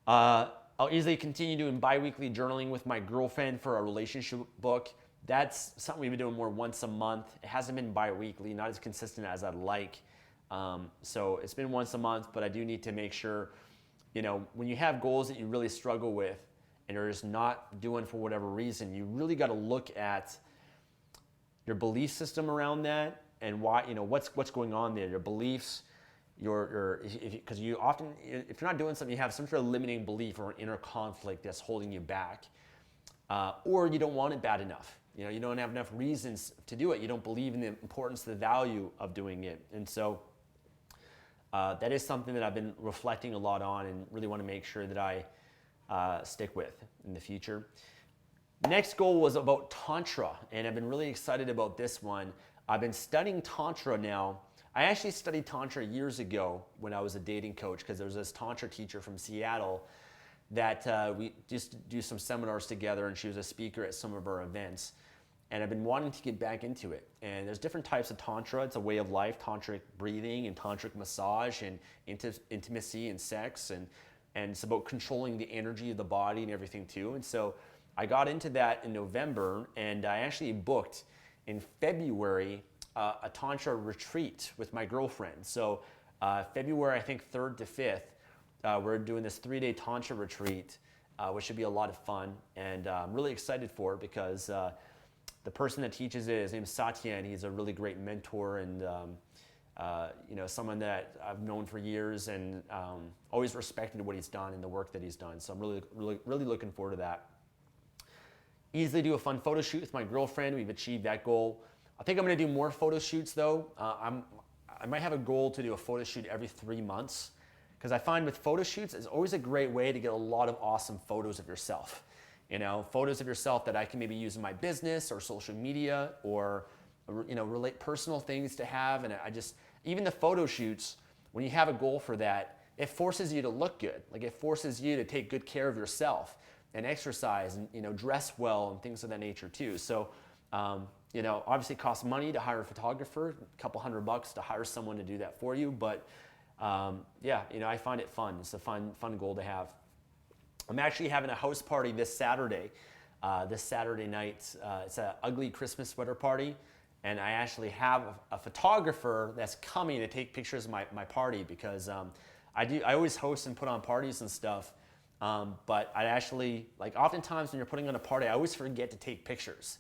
I'll easily continue doing bi-weekly journaling with my girlfriend for a relationship book. That's something we've been doing more once a month. It hasn't been bi-weekly, not as consistent as I'd like. So it's been once a month, but I do need to make sure, you know, when you have goals that you really struggle with and you're just not doing for whatever reason, you really got to look at your belief system around that and why, you know, what's going on there, your beliefs, because you often, if you're not doing something, you have some sort of limiting belief or an inner conflict that's holding you back, or you don't want it bad enough. You know, you don't have enough reasons to do it. You don't believe in the importance, the value of doing it. And so that is something that I've been reflecting a lot on and really want to make sure that I stick with in the future. Next goal was about Tantra, and I've been really excited about this one. I've been studying Tantra now. I actually studied Tantra years ago when I was a dating coach, because there was this Tantra teacher from Seattle that we just do some seminars together, and she was a speaker at some of our events. And I've been wanting to get back into it. And there's different types of Tantra. It's a way of life, tantric breathing and tantric massage and intimacy and sex. And it's about controlling the energy of the body and everything too. And so I got into that in November, and I actually booked in February a Tantra retreat with my girlfriend. So February, I think 3rd to 5th, we're doing this 3-day Tantra retreat, which should be a lot of fun. And I'm really excited for it because the person that teaches it, his name's Satya, and he's a really great mentor and you know, someone that I've known for years and always respected what he's done and the work that he's done. So I'm really looking forward to that. Easily do a fun photo shoot with my girlfriend. We've achieved that goal. I think I'm going to do more photo shoots though. I might have a goal to do a photo shoot every 3 months, Because I find with photo shoots, it's always a great way to get a lot of awesome photos of yourself. Photos of yourself that I can maybe use in my business or social media, or relate personal things to have. And even the photo shoots, when you have a goal for that, it forces you to look good. Like, it forces you to take good care of yourself and exercise and dress well and things of that nature too. So obviously it costs money to hire a photographer, a couple $100 to hire someone to do that for you. But I find it fun. It's a fun goal to have. I'm actually having a house party this Saturday night. It's an ugly Christmas sweater party. And I actually have a photographer that's coming to take pictures of my party, because I always host and put on parties and stuff. But I actually, oftentimes when you're putting on a party, I always forget to take pictures.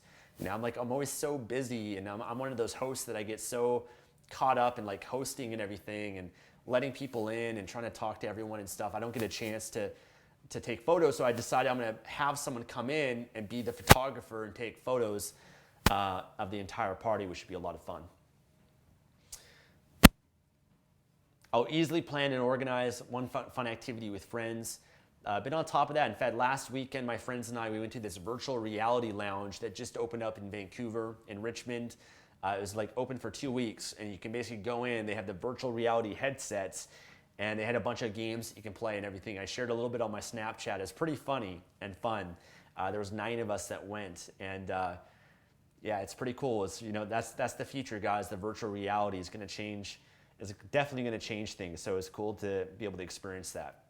I'm always so busy, and I'm one of those hosts that I get so caught up in hosting and everything and letting people in and trying to talk to everyone and stuff. I don't get a chance to take photos, so I decided I'm going to have someone come in and be the photographer and take photos of the entire party, which should be a lot of fun. I'll easily plan and organize one fun activity with friends. Been on top of that. In fact, last weekend, my friends and I, we went to this virtual reality lounge that just opened up in Vancouver, in Richmond. It was open for 2 weeks, and you can basically go in. They have the virtual reality headsets, and they had a bunch of games you can play and everything. I shared a little bit on my Snapchat. It's pretty funny and fun. There was 9 of us that went, and it's pretty cool. It's that's the future, guys. The virtual reality is going to change. Is definitely going to change things. So it's cool to be able to experience that.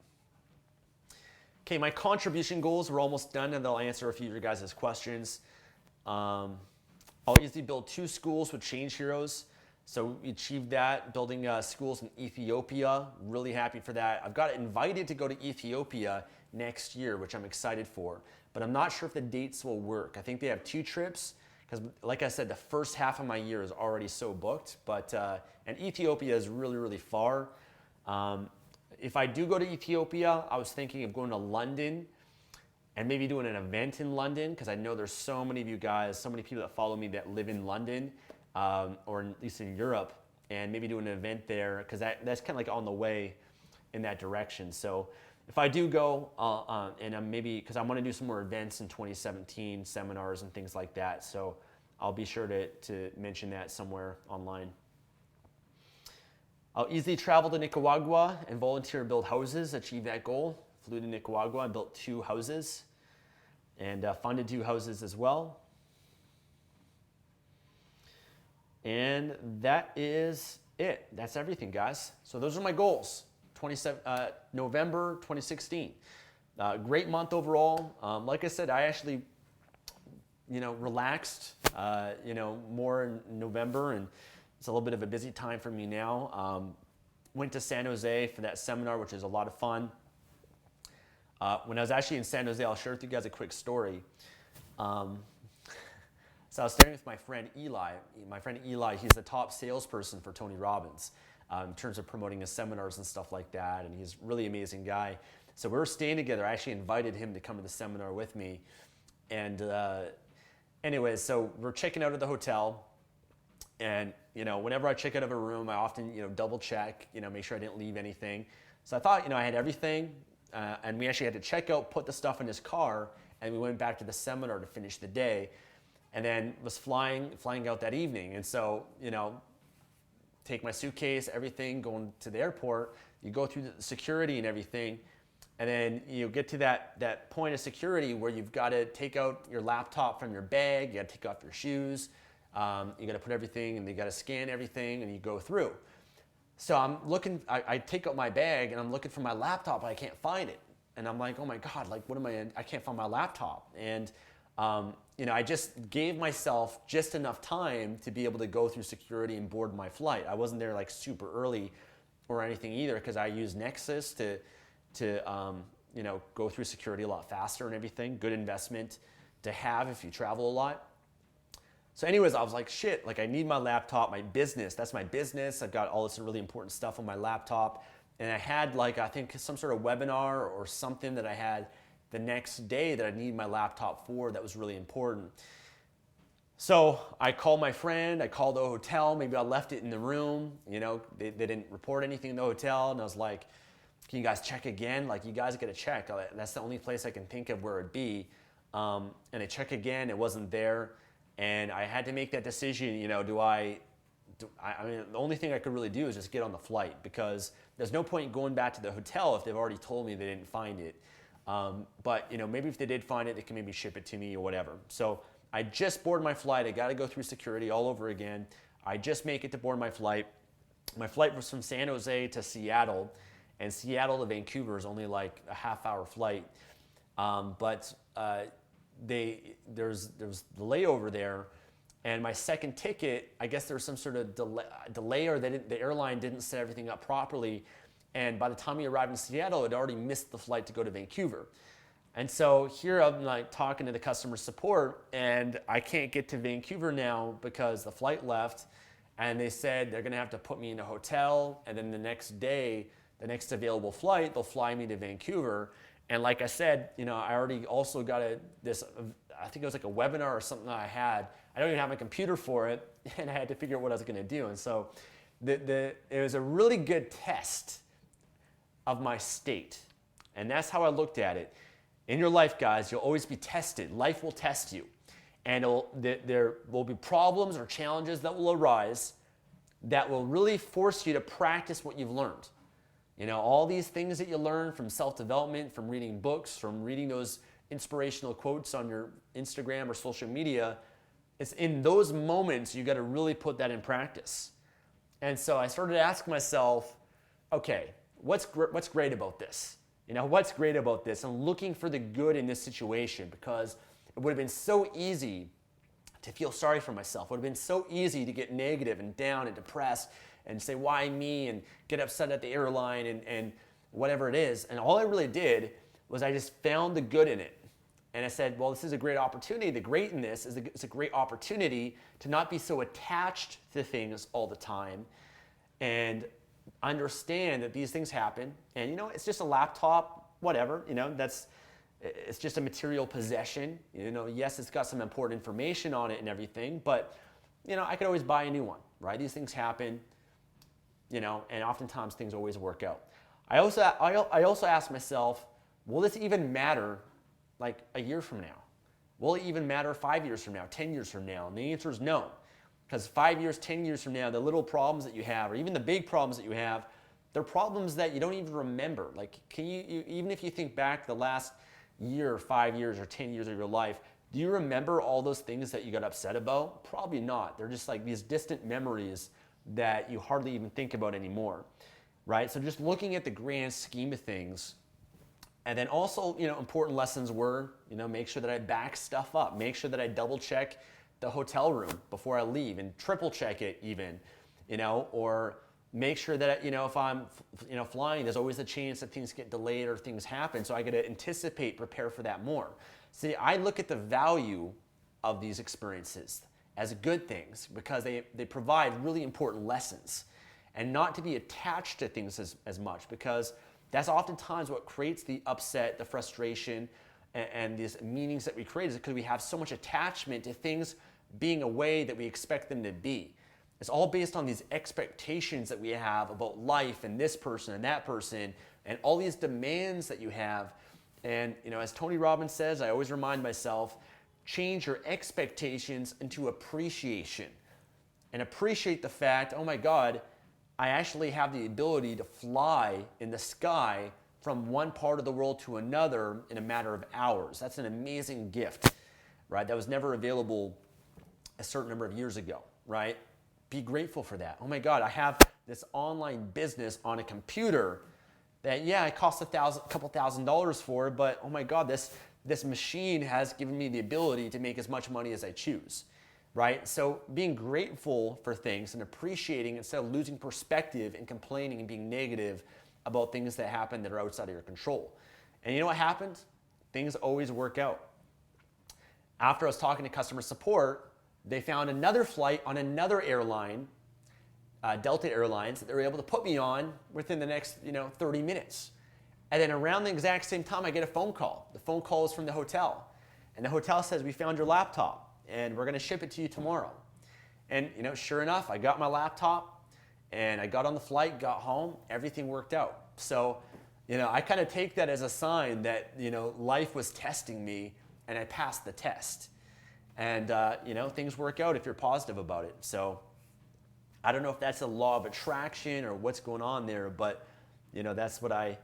Okay, my contribution goals, we're almost done, and they'll answer a few of your guys' questions. I'll easily build 2 schools with Change Heroes. So we achieved that, building schools in Ethiopia. Really happy for that. I've got invited to go to Ethiopia next year, which I'm excited for. But I'm not sure if the dates will work. I think they have 2 trips, because like I said, the first half of my year is already so booked. But and Ethiopia is really, really far. If I do go to Ethiopia, I was thinking of going to London and maybe doing an event in London, because I know there's so many of you guys, so many people that follow me that live in London, or at least in Europe, and maybe do an event there, because that's kind of on the way in that direction. So if I do go, and I'm maybe, because I want to do some more events in 2017, seminars and things like that, so I'll be sure to mention that somewhere online. I'll easily travel to Nicaragua and volunteer and build houses, achieve that goal. Flew to Nicaragua and built 2 houses, and funded 2 houses as well. And that is it. That's everything, guys. So those are my goals. November 2016. Great month overall. Like I said, I actually, relaxed, more in November, and it's a little bit of a busy time for me now. Went to San Jose for that seminar, which is a lot of fun. When I was actually in San Jose, I'll share with you guys a quick story. So I was staying with my friend Eli. My friend Eli, he's the top salesperson for Tony Robbins in terms of promoting his seminars and stuff like that, and he's a really amazing guy. So we were staying together. I actually invited him to come to the seminar with me. And anyways, so we're checking out of the hotel. And, whenever I check out of a room, I often, double check, make sure I didn't leave anything. So I thought, I had everything. And we actually had to check out, put the stuff in his car, and we went back to the seminar to finish the day. And then was flying out that evening. And so, take my suitcase, everything, going to the airport. You go through the security and everything. And then you get to that point of security where you've got to take out your laptop from your bag. You got to take off your shoes. You got to put everything, and you got to scan everything, and you go through. So I'm looking, I take out my bag, and I'm looking for my laptop, but I can't find it. And I'm like, oh my God, what am I can't find my laptop. And, I just gave myself just enough time to be able to go through security and board my flight. I wasn't there super early or anything either, because I use Nexus to go through security a lot faster and everything. Good investment to have if you travel a lot. So anyways, I was like, shit, I need my laptop, my business. That's my business. I've got all this really important stuff on my laptop. And I had I think some sort of webinar or something that I had the next day that I need my laptop for that was really important. So I called my friend, I called the hotel, maybe I left it in the room, they didn't report anything in the hotel, and I was like, can you guys check again? Like, you guys got to check. That's the only place I can think of where it'd be. And I check again, it wasn't there. And I had to make that decision, I mean, the only thing I could really do is just get on the flight, because there's no point going back to the hotel if they've already told me they didn't find it. But maybe if they did find it, they can maybe ship it to me or whatever. So I just boarded my flight. I got to go through security all over again. I just make it to board my flight. My flight was from San Jose to Seattle, and Seattle to Vancouver is only like a half-hour flight. But there's the layover there, and my second ticket, I guess there was some sort of delay, or the airline didn't set everything up properly. And by the time we arrived in Seattle, it already missed the flight to go to Vancouver. And so here I'm like talking to the customer support, and I can't get to Vancouver now because the flight left, and they said they're gonna have to put me in a hotel, and then the next day, the next available flight, they'll fly me to Vancouver. And like I said, I already also got I think it was like a webinar or something that I had. I don't even have a computer for it, and I had to figure out what I was gonna do. And so it was a really good test of my state. And that's how I looked at it. In your life, guys, you'll always be tested. Life will test you. And there will be problems or challenges that will arise that will really force you to practice what you've learned. All these things that you learn from self-development, from reading books, from reading those inspirational quotes on your Instagram or social media, it's in those moments you got to really put that in practice. And so I started asking myself, okay, what's great about this? What's great about this? I'm looking for the good in this situation, because it would have been so easy to feel sorry for myself. It would have been so easy to get negative and down and depressed and say, why me? And get upset at the airline and whatever it is. And all I really did was I just found the good in it. And I said, well, this is a great opportunity. The great in this is it's a great opportunity to not be so attached to things all the time, and understand that these things happen. And it's just a laptop, whatever, it's just a material possession. Yes, it's got some important information on it and everything, but I could always buy a new one, right? These things happen, and oftentimes things always work out. I also asked myself, will this even matter like a year from now? Will it even matter 5 years from now, 10 years from now? And the answer is no. Because 5 years, 10 years from now, the little problems that you have, or even the big problems that you have, they're problems that you don't even remember. Like, even if you think back the last year, 5 years, or 10 years of your life, do you remember all those things that you got upset about? Probably not. They're just like these distant memories that you hardly even think about anymore, right? So just looking at the grand scheme of things. And then also, important lessons were, make sure that I back stuff up, make sure that I double check the hotel room before I leave, and triple check it even, or make sure that, if I'm, flying, there's always a chance that things get delayed or things happen. So I got to anticipate, prepare for that more. See, I look at the value of these experiences as good things, because they provide really important lessons, and not to be attached to things as much, because that's oftentimes what creates the upset, the frustration, and these meanings that we create, is because we have so much attachment to things being a way that we expect them to be. It's all based on these expectations that we have about life and this person and that person and all these demands that you have. And as Tony Robbins says, I always remind myself, change your expectations into appreciation, and appreciate the fact, oh my God, I actually have the ability to fly in the sky from one part of the world to another in a matter of hours. That's an amazing gift, right? That was never available a certain number of years ago, right? Be grateful for that. Oh my God, I have this online business on a computer that, yeah, it costs a couple $1,000s for, but oh my God, this machine has given me the ability to make as much money as I choose, right? So being grateful for things and appreciating, instead of losing perspective and complaining and being negative about things that happen that are outside of your control. And you know what happens? Things always work out. After I was talking to customer support, they found another flight on another airline, Delta Airlines, that they were able to put me on within the next 30 minutes. And then around the exact same time, I get a phone call. The phone call is from the hotel. And the hotel says, we found your laptop, and we're going to ship it to you tomorrow. And sure enough, I got my laptop, and I got on the flight, got home, everything worked out. So I kind of take that as a sign that, life was testing me and I passed the test. And, things work out if you're positive about it. So I don't know if that's a law of attraction or what's going on there, but, that's what I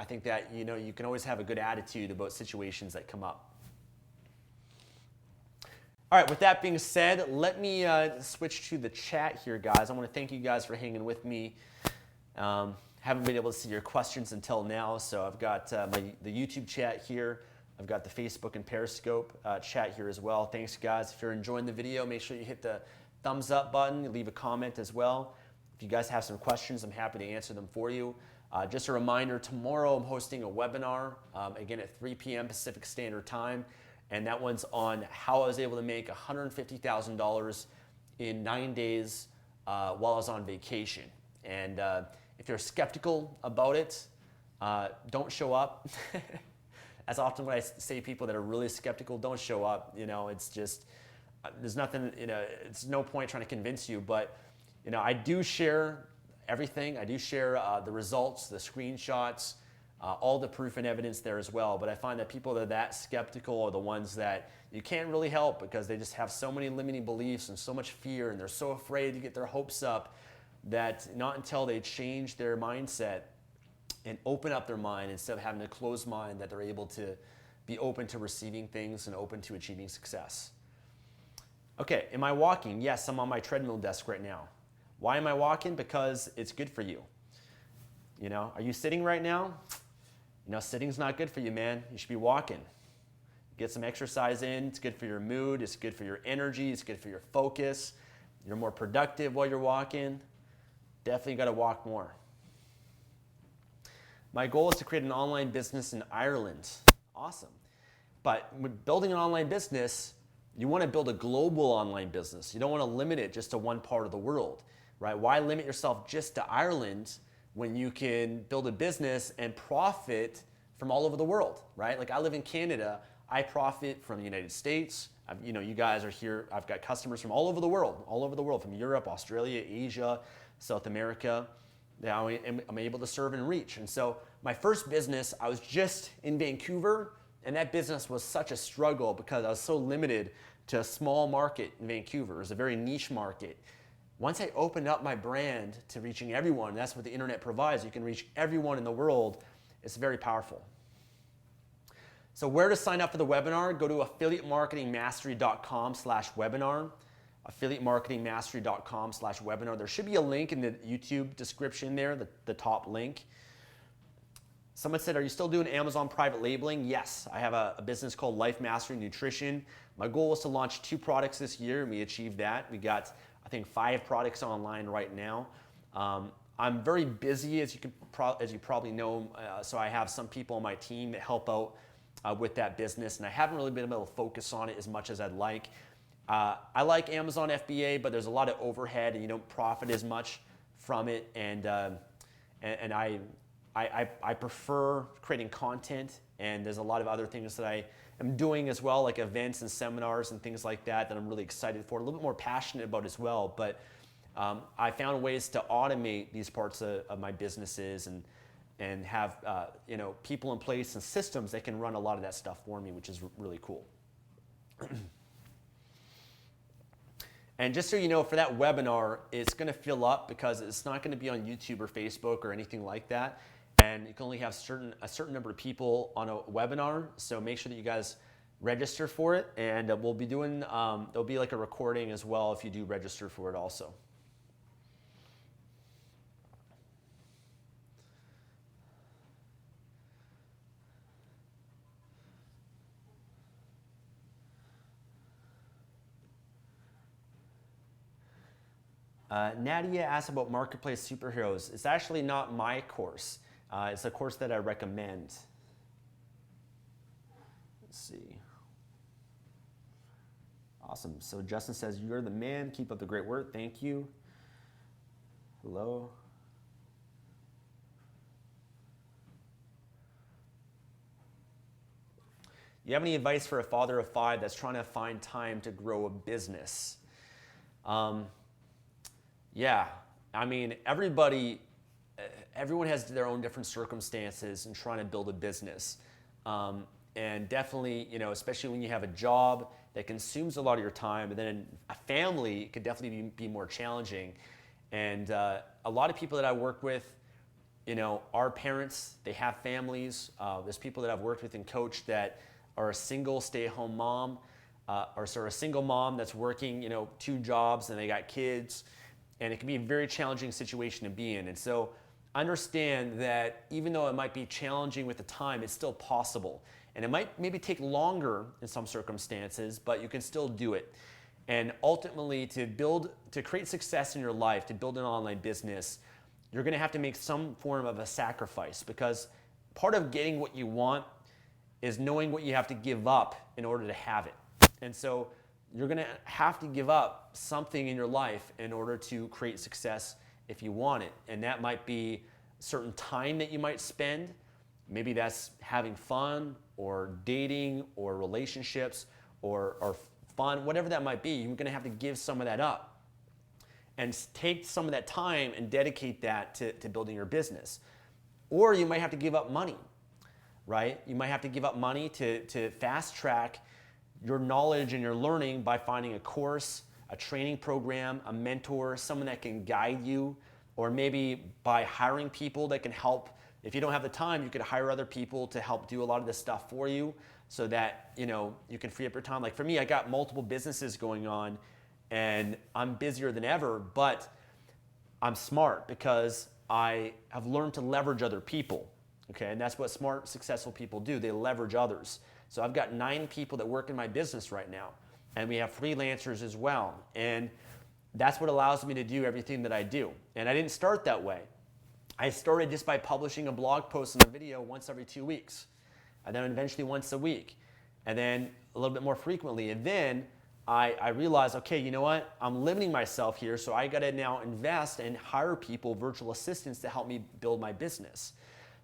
think that, you can always have a good attitude about situations that come up. All right, with that being said, let me switch to the chat here, guys. I want to thank you guys for hanging with me. Haven't been able to see your questions until now, so I've got the YouTube chat here. I've got the Facebook and Periscope chat here as well. Thanks, guys. If you're enjoying the video, make sure you hit the thumbs up button, leave a comment as well. If you guys have some questions, I'm happy to answer them for you. Just a reminder, tomorrow I'm hosting a webinar, again at 3 p.m. Pacific Standard Time. And that one's on how I was able to make $150,000 in 9 days while I was on vacation. And if you're skeptical about it, don't show up. That's often what I say to people that are really skeptical, don't show up. It's just, there's nothing, it's no point trying to convince you. But, I do share everything. I do share the results, the screenshots, all the proof and evidence there as well. But I find that people that are that skeptical are the ones that you can't really help because they just have so many limiting beliefs and so much fear, and they're so afraid to get their hopes up that not until they change their mindset and open up their mind instead of having a closed mind that they're able to be open to receiving things and open to achieving success. Okay, am I walking? Yes, I'm on my treadmill desk right now. Why am I walking? Because it's good for you. Are you sitting right now? Sitting's not good for you, man. You should be walking. Get some exercise in. It's good for your mood. It's good for your energy. It's good for your focus. You're more productive while you're walking. Definitely got to walk more. My goal is to create an online business in Ireland. Awesome. But with building an online business, you want to build a global online business. You don't want to limit it just to one part of the world, right? Why limit yourself just to Ireland when you can build a business and profit from all over the world, right? Like I live in Canada, I profit from the United States. You guys are here. I've got customers from all over the world, from Europe, Australia, Asia, South America. Now I'm able to serve and reach. And so my first business, I was just in Vancouver, and that business was such a struggle because I was so limited to a small market in Vancouver. It was a very niche market. Once I opened up my brand to reaching everyone, that's what the internet provides. You can reach everyone in the world. It's very powerful. So where to sign up for the webinar? Go to affiliatemarketingmastery.com/webinar. affiliatemarketingmastery.com/webinar. There should be a link in the YouTube description there, the top link. Someone said, are you still doing Amazon private labeling? Yes, I have a business called Life Mastery Nutrition. My goal was to launch 2 products this year, and we achieved that. We got, I think, 5 products online right now. I'm very busy, as you probably know, so I have some people on my team that help out with that business, and I haven't really been able to focus on it as much as I'd like. I like Amazon FBA, but there's a lot of overhead, and you don't profit as much from it, and I prefer creating content, and there's a lot of other things that I am doing as well, like events and seminars and things like that I'm really excited for, a little bit more passionate about as well. But I found ways to automate these parts of my businesses and have people in place and systems that can run a lot of that stuff for me, which is really cool. And just so you know, for that webinar, it's going to fill up because it's not going to be on YouTube or Facebook or anything like that. And you can only have a certain number of people on a webinar. So make sure that you guys register for it. And we'll be doing, there'll be like a recording as well if you do register for it also. Nadia asked about Marketplace Superheroes. It's actually not my course. It's a course that I recommend. Let's see. Awesome. So Justin says, you're the man. Keep up the great work. Thank you. Hello. You have any advice for a father of 5 that's trying to find time to grow a business? Yeah, I mean, everybody everyone has their own different circumstances in trying to build a business. And definitely, especially when you have a job that consumes a lot of your time, and then a family could definitely be more challenging. And a lot of people that I work with, are parents, they have families. There's people that I've worked with and coached that are a single stay-at-home mom, or sort of a single mom that's working, 2 jobs and they got kids. And it can be a very challenging situation to be in. And so understand that even though it might be challenging with the time, it's still possible. And it might maybe take longer in some circumstances, but you can still do it. And ultimately, to create success in your life, to build an online business, you're gonna have to make some form of a sacrifice, because part of getting what you want is knowing what you have to give up in order to have it. And so you're gonna have to give up something in your life in order to create success if you want it. And that might be certain time that you might spend. Maybe that's having fun or dating or relationships or fun, whatever that might be. You're gonna have to give some of that up and take some of that time and dedicate that to building your business. Or you might have to give up money, right? You might have to give up money to fast track your knowledge and your learning by finding a course, a training program, a mentor, someone that can guide you, or maybe by hiring people that can help. If you don't have the time, you could hire other people to help do a lot of this stuff for you so that you can free up your time. Like for me, I got multiple businesses going on and I'm busier than ever, but I'm smart because I have learned to leverage other people. Okay, and that's what smart, successful people do. They leverage others. So I've got 9 people that work in my business right now, and we have freelancers as well. And that's what allows me to do everything that I do. And I didn't start that way. I started just by publishing a blog post and a video once every 2 weeks, and then eventually once a week, and then a little bit more frequently. And then I realized, okay, you know what? I'm limiting myself here, so I gotta now invest and hire people, virtual assistants, to help me build my business.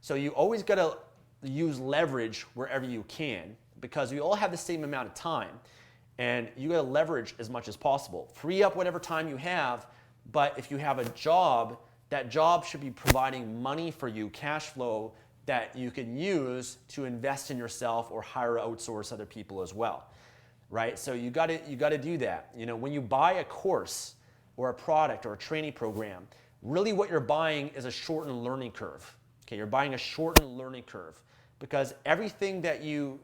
So you always gotta use leverage wherever you can, because we all have the same amount of time, and you gotta leverage as much as possible. Free up whatever time you have, but if you have a job, that job should be providing money for you, cash flow that you can use to invest in yourself or hire or outsource other people as well, right? So you gotta do that. When you buy a course or a product or a training program, really what you're buying is a shortened learning curve. Okay, you're buying a shortened learning curve, because everything that you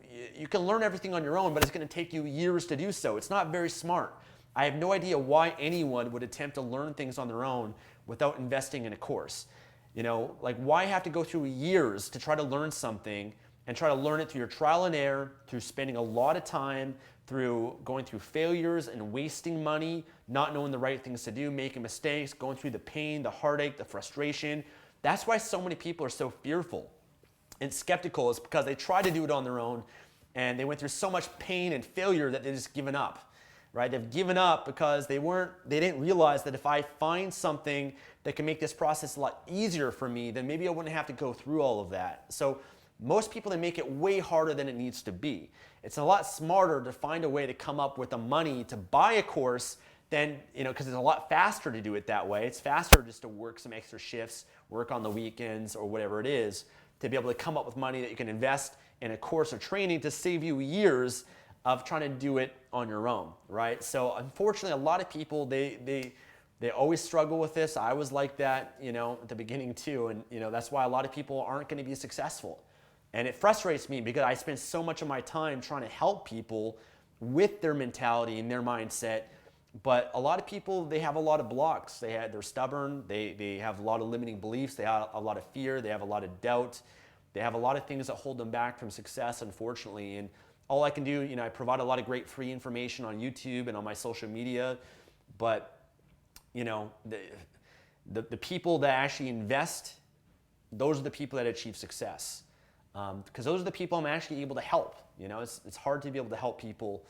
can learn everything on your own, but it's going to take you years to do so. It's not very smart. I have no idea why anyone would attempt to learn things on their own without investing in a course. Like why have to go through years to try to learn something and try to learn it through your trial and error, through spending a lot of time, through going through failures and wasting money, not knowing the right things to do, making mistakes, going through the pain, the heartache, the frustration. That's why so many people are so fearful and skeptical, is because they tried to do it on their own and they went through so much pain and failure that they've just given up, right? They've given up because they didn't realize that if I find something that can make this process a lot easier for me, then maybe I wouldn't have to go through all of that. So most people, they make it way harder than it needs to be. It's a lot smarter to find a way to come up with the money to buy a course than, because it's a lot faster to do it that way. It's faster just to work some extra shifts, work on the weekends or whatever it is, to be able to come up with money that you can invest in a course or training to save you years of trying to do it on your own, right? So unfortunately, a lot of people, they always struggle with this. I was like that, at the beginning too. And, that's why a lot of people aren't going to be successful. And it frustrates me because I spend so much of my time trying to help people with their mentality and their mindset. But a lot of people, they have a lot of blocks. They're stubborn. They have a lot of limiting beliefs. They have a lot of fear. They have a lot of doubt. They have a lot of things that hold them back from success, unfortunately. And all I can do, I provide a lot of great free information on YouTube and on my social media. But, the people that actually invest, those are the people that achieve success. Because those are the people I'm actually able to help. It's hard to be able to help people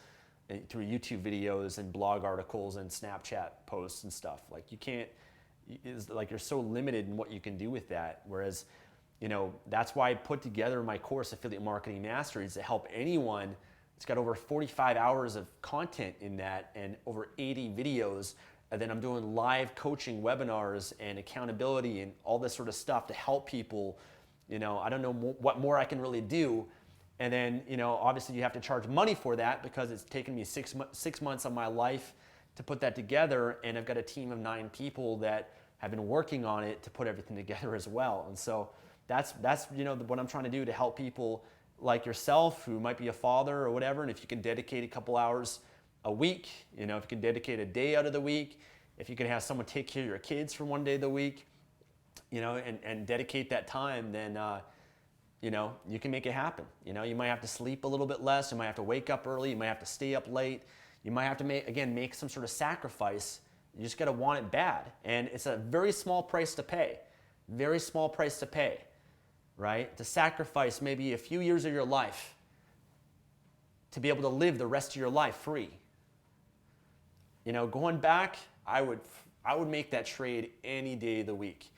through YouTube videos and blog articles and Snapchat posts and stuff. Like you're so limited in what you can do with that. Whereas, that's why I put together my course, Affiliate Marketing Masteries, to help anyone. It's got over 45 hours of content in that and over 80 videos And then I'm doing live coaching webinars and accountability and all this sort of stuff to help people. I don't know what more I can really do. And then, obviously you have to charge money for that because it's taken me 6 months of my life to put that together. And I've got a team of 9 people that have been working on it to put everything together as well. And so that's what I'm trying to do to help people like yourself who might be a father or whatever. And if you can dedicate a couple hours a week, if you can dedicate a day out of the week, if you can have someone take care of your kids for one day of the week, and dedicate that time, then, you can make it happen. You might have to sleep a little bit less. You might have to wake up early. You might have to stay up late. You might have to make some sort of sacrifice. You just got to want it bad. And it's a very small price to pay. Very small price to pay, right? To sacrifice maybe a few years of your life to be able to live the rest of your life free. Going back, I would make that trade any day of the week.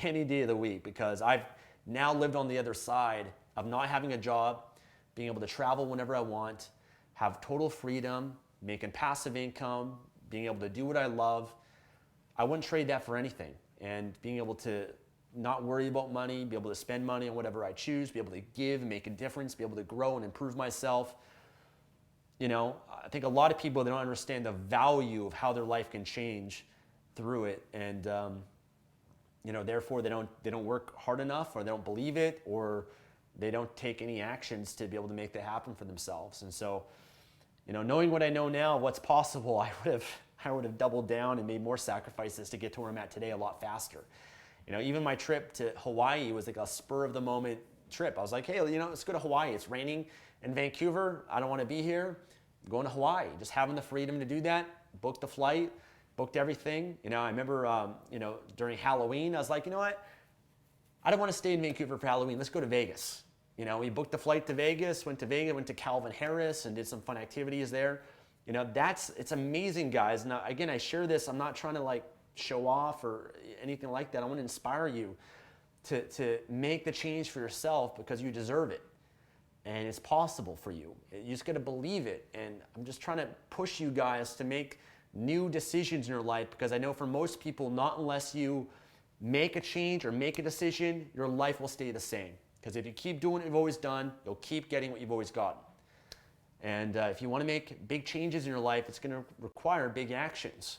Any day of the week, because I've now lived on the other side of not having a job, being able to travel whenever I want, have total freedom, making passive income, being able to do what I love. I wouldn't trade that for anything. And being able to not worry about money, be able to spend money on whatever I choose, be able to give and make a difference, be able to grow and improve myself. I think a lot of people, they don't understand the value of how their life can change through it. And, therefore they don't work hard enough, or they don't believe it, or they don't take any actions to be able to make that happen for themselves. And so, knowing what I know now, what's possible, I would have doubled down and made more sacrifices to get to where I'm at today a lot faster. Even my trip to Hawaii was like a spur of the moment trip. I was like, hey, let's go to Hawaii. It's raining in Vancouver. I don't want to be here. I'm going to Hawaii. Just having the freedom to do that. Booked the flight, booked everything. I remember, during Halloween, I was like, you know what? I don't want to stay in Vancouver for Halloween. Let's go to Vegas. We booked the flight to Vegas, went to Calvin Harris and did some fun activities there. It's amazing, guys. Now, again, I share this. I'm not trying to show off or anything like that. I want to inspire you to make the change for yourself because you deserve it. And it's possible for you. You just got to believe it. And I'm just trying to push you guys to make new decisions in your life, because I know for most people, not unless you make a change or make a decision, your life will stay the same. Because if you keep doing what you've always done, you'll keep getting what you've always gotten. And if you want to make big changes in your life, it's going to require big actions.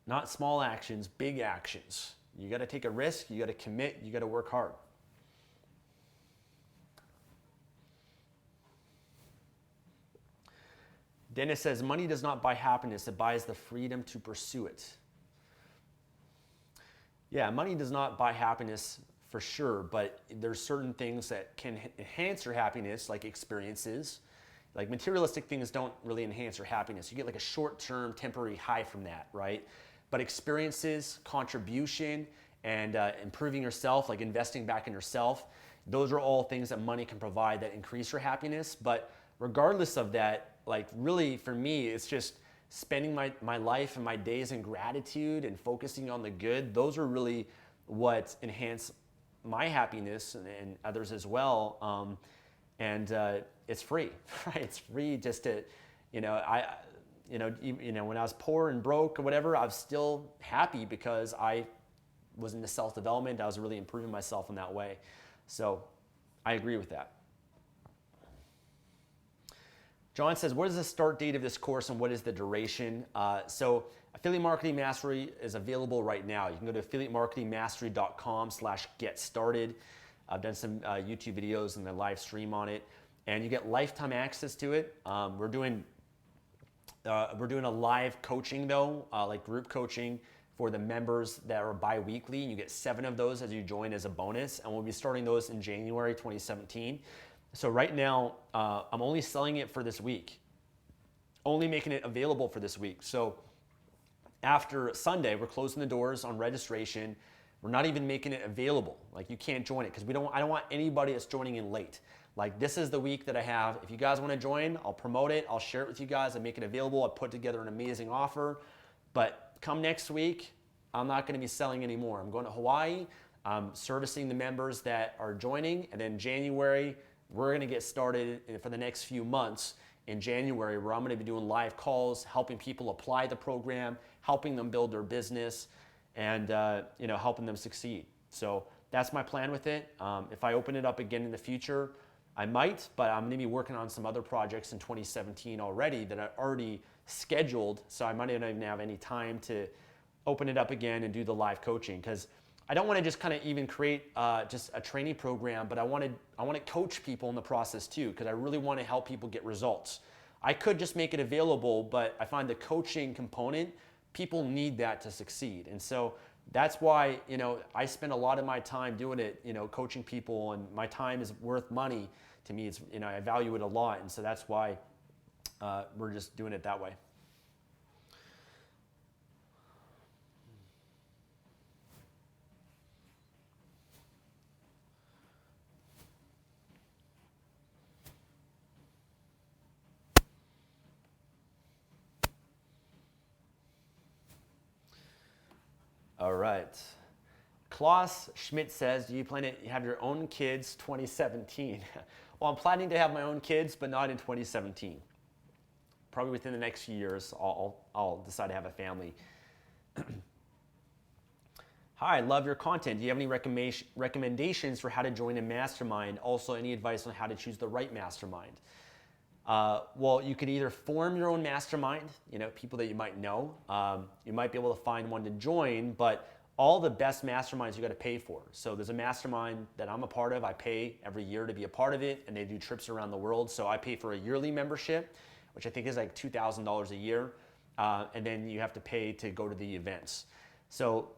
Not small actions, big actions. You got to take a risk, you got to commit, you got to work hard. Dennis says, money does not buy happiness, it buys the freedom to pursue it. Yeah, money does not buy happiness for sure, but there's certain things that can enhance your happiness, like experiences. Like materialistic things don't really enhance your happiness. You get like a short-term temporary high from that, right? But experiences, contribution, and improving yourself, like investing back in yourself, those are all things that money can provide that increase your happiness. But regardless of that, like really for me, it's just spending my life and my days in gratitude and focusing on the good. Those are really what enhance my happiness and others as well. It's free, right? It's free just to, when I was poor and broke or whatever, I was still happy because I was into self-development. I was really improving myself in that way. So I agree with that. John says, what is the start date of this course and what is the duration? So Affiliate Marketing Mastery is available right now. You can go to affiliatemarketingmastery.com/get started. I've done some YouTube videos and the live stream on it, and you get lifetime access to it. We're doing a live coaching though, like group coaching for the members that are bi-weekly. You get 7 of those as you join as a bonus, and we'll be starting those in January 2017. So right now, I'm only selling it for this week, only making it available for this week. So after Sunday, we're closing the doors on registration. We're not even making it available. Like you can't join it because I don't want anybody that's joining in late. Like this is the week that I have. If you guys want to join, I'll promote it. I'll share it with you guys. I make it available. I put together an amazing offer. But come next week, I'm not going to be selling anymore. I'm going to Hawaii. I'm servicing the members that are joining. And then January, we're going to get started for the next few months. in January, where I'm going to be doing live calls, helping people apply the program, helping them build their business, and helping them succeed. So that's my plan with it. If I open it up again in the future, I might, but I'm going to be working on some other projects in 2017 already that I already scheduled, so I might not even have any time to open it up again and do the live coaching, because I don't want to just kind of even create just a training program, but I want to coach people in the process too, because I really want to help people get results. I could just make it available, but I find the coaching component, people need that to succeed. And so that's why, I spend a lot of my time doing it, coaching people, and my time is worth money to me. It's, I value it a lot. And so that's why we're just doing it that way. All right. Klaus Schmidt says, do you plan to have your own kids 2017? Well, I'm planning to have my own kids, but not in 2017. Probably within the next few years, I'll decide to have a family. Hi, love your content. Do you have any recommendations for how to join a mastermind? Also, any advice on how to choose the right mastermind? Well, you could either form your own mastermind, people that you might know. You might be able to find one to join, but all the best masterminds you got to pay for. So there's a mastermind that I'm a part of. I pay every year to be a part of it, and they do trips around the world. So I pay for a yearly membership, which I think is like $2,000 a year, and then you have to pay to go to the events. So,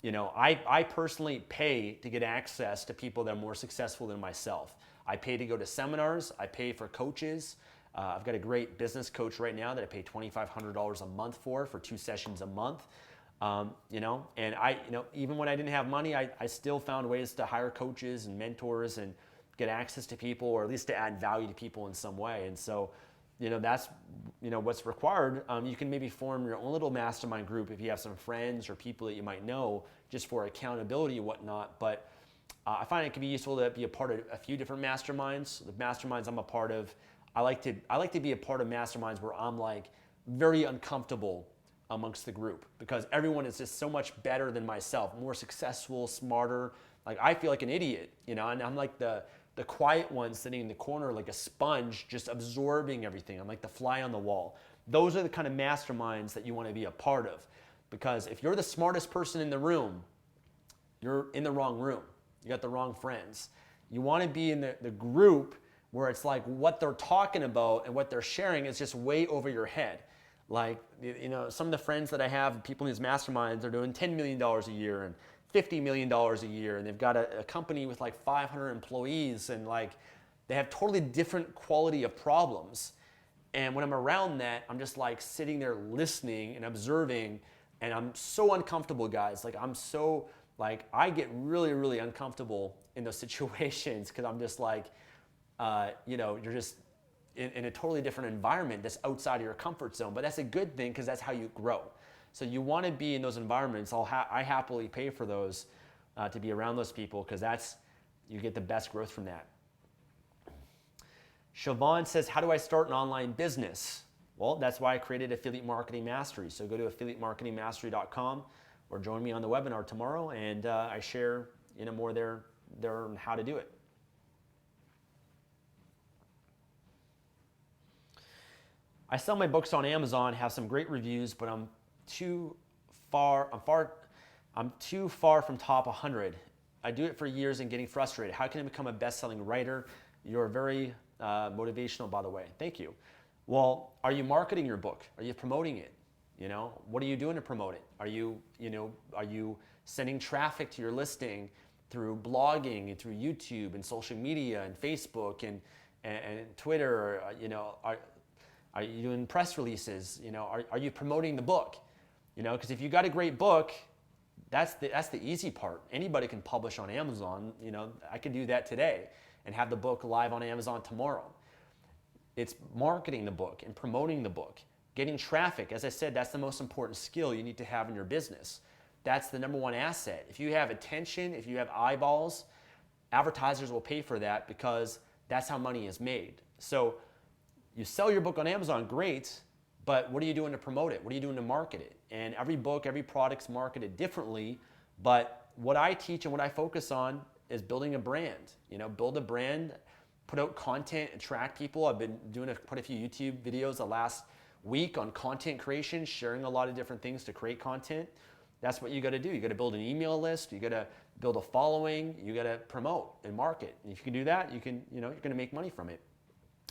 I personally pay to get access to people that are more successful than myself. I pay to go to seminars. I pay for coaches. I've got a great business coach right now that I pay $2,500 a month for 2 sessions a month. And I, even when I didn't have money, I still found ways to hire coaches and mentors and get access to people, or at least to add value to people in some way. And so, that's, what's required. You can maybe form your own little mastermind group if you have some friends or people that you might know, just for accountability and whatnot. But I find it can be useful to be a part of a few different masterminds. The masterminds I'm a part of, I like to be a part of masterminds where I'm like very uncomfortable amongst the group, because everyone is just so much better than myself, more successful, smarter. Like, I feel like an idiot, and I'm like the quiet one sitting in the corner like a sponge, just absorbing everything. I'm like the fly on the wall. Those are the kind of masterminds that you want to be a part of, because if you're the smartest person in the room, you're in the wrong room. You got the wrong friends. You want to be in the group where it's like what they're talking about and what they're sharing is just way over your head. Like, some of the friends that I have, people in these masterminds, are doing $10 million a year and $50 million a year, and they've got a company with like 500 employees, and like they have totally different quality of problems. And when I'm around that, I'm just like sitting there listening and observing, and I'm so uncomfortable, guys. Like, I get really, really uncomfortable in those situations, because I'm just like, you're just in a totally different environment that's outside of your comfort zone. But that's a good thing, because that's how you grow. So you want to be in those environments. I happily pay for those to be around those people, because you get the best growth from that. Siobhan says, how do I start an online business? Well, that's why I created Affiliate Marketing Mastery. So go to affiliatemarketingmastery.com or join me on the webinar tomorrow, and I share more there on how to do it. I sell my books on Amazon, have some great reviews, but I'm too far from top 100. I do it for years and getting frustrated. How can I become a best-selling writer? You're very motivational, by the way. Thank you. Well, are you marketing your book? Are you promoting it? What are you doing to promote it? Are you sending traffic to your listing through blogging and through YouTube and social media and Facebook and Twitter? Are you doing press releases? Are you promoting the book? Because if you got a great book, that's the easy part. Anybody can publish on Amazon. I could do that today and have the book live on Amazon tomorrow. It's marketing the book and promoting the book, getting traffic. As I said, that's the most important skill you need to have in your business. That's the number one asset. If you have attention, if you have eyeballs, advertisers will pay for that, because that's how money is made. So, You sell your book on Amazon, great, but what are you doing to promote it? What are you doing to market it? And every book, every product's marketed differently, but what I teach and what I focus on is building a brand. Build a brand, put out content, attract people. I've been doing quite a few YouTube videos the last week on content creation, sharing a lot of different things to create content. That's what you got to do. You got to build an email list. You got to build a following. You got to promote and market. And if you can do that, you're going to make money from it.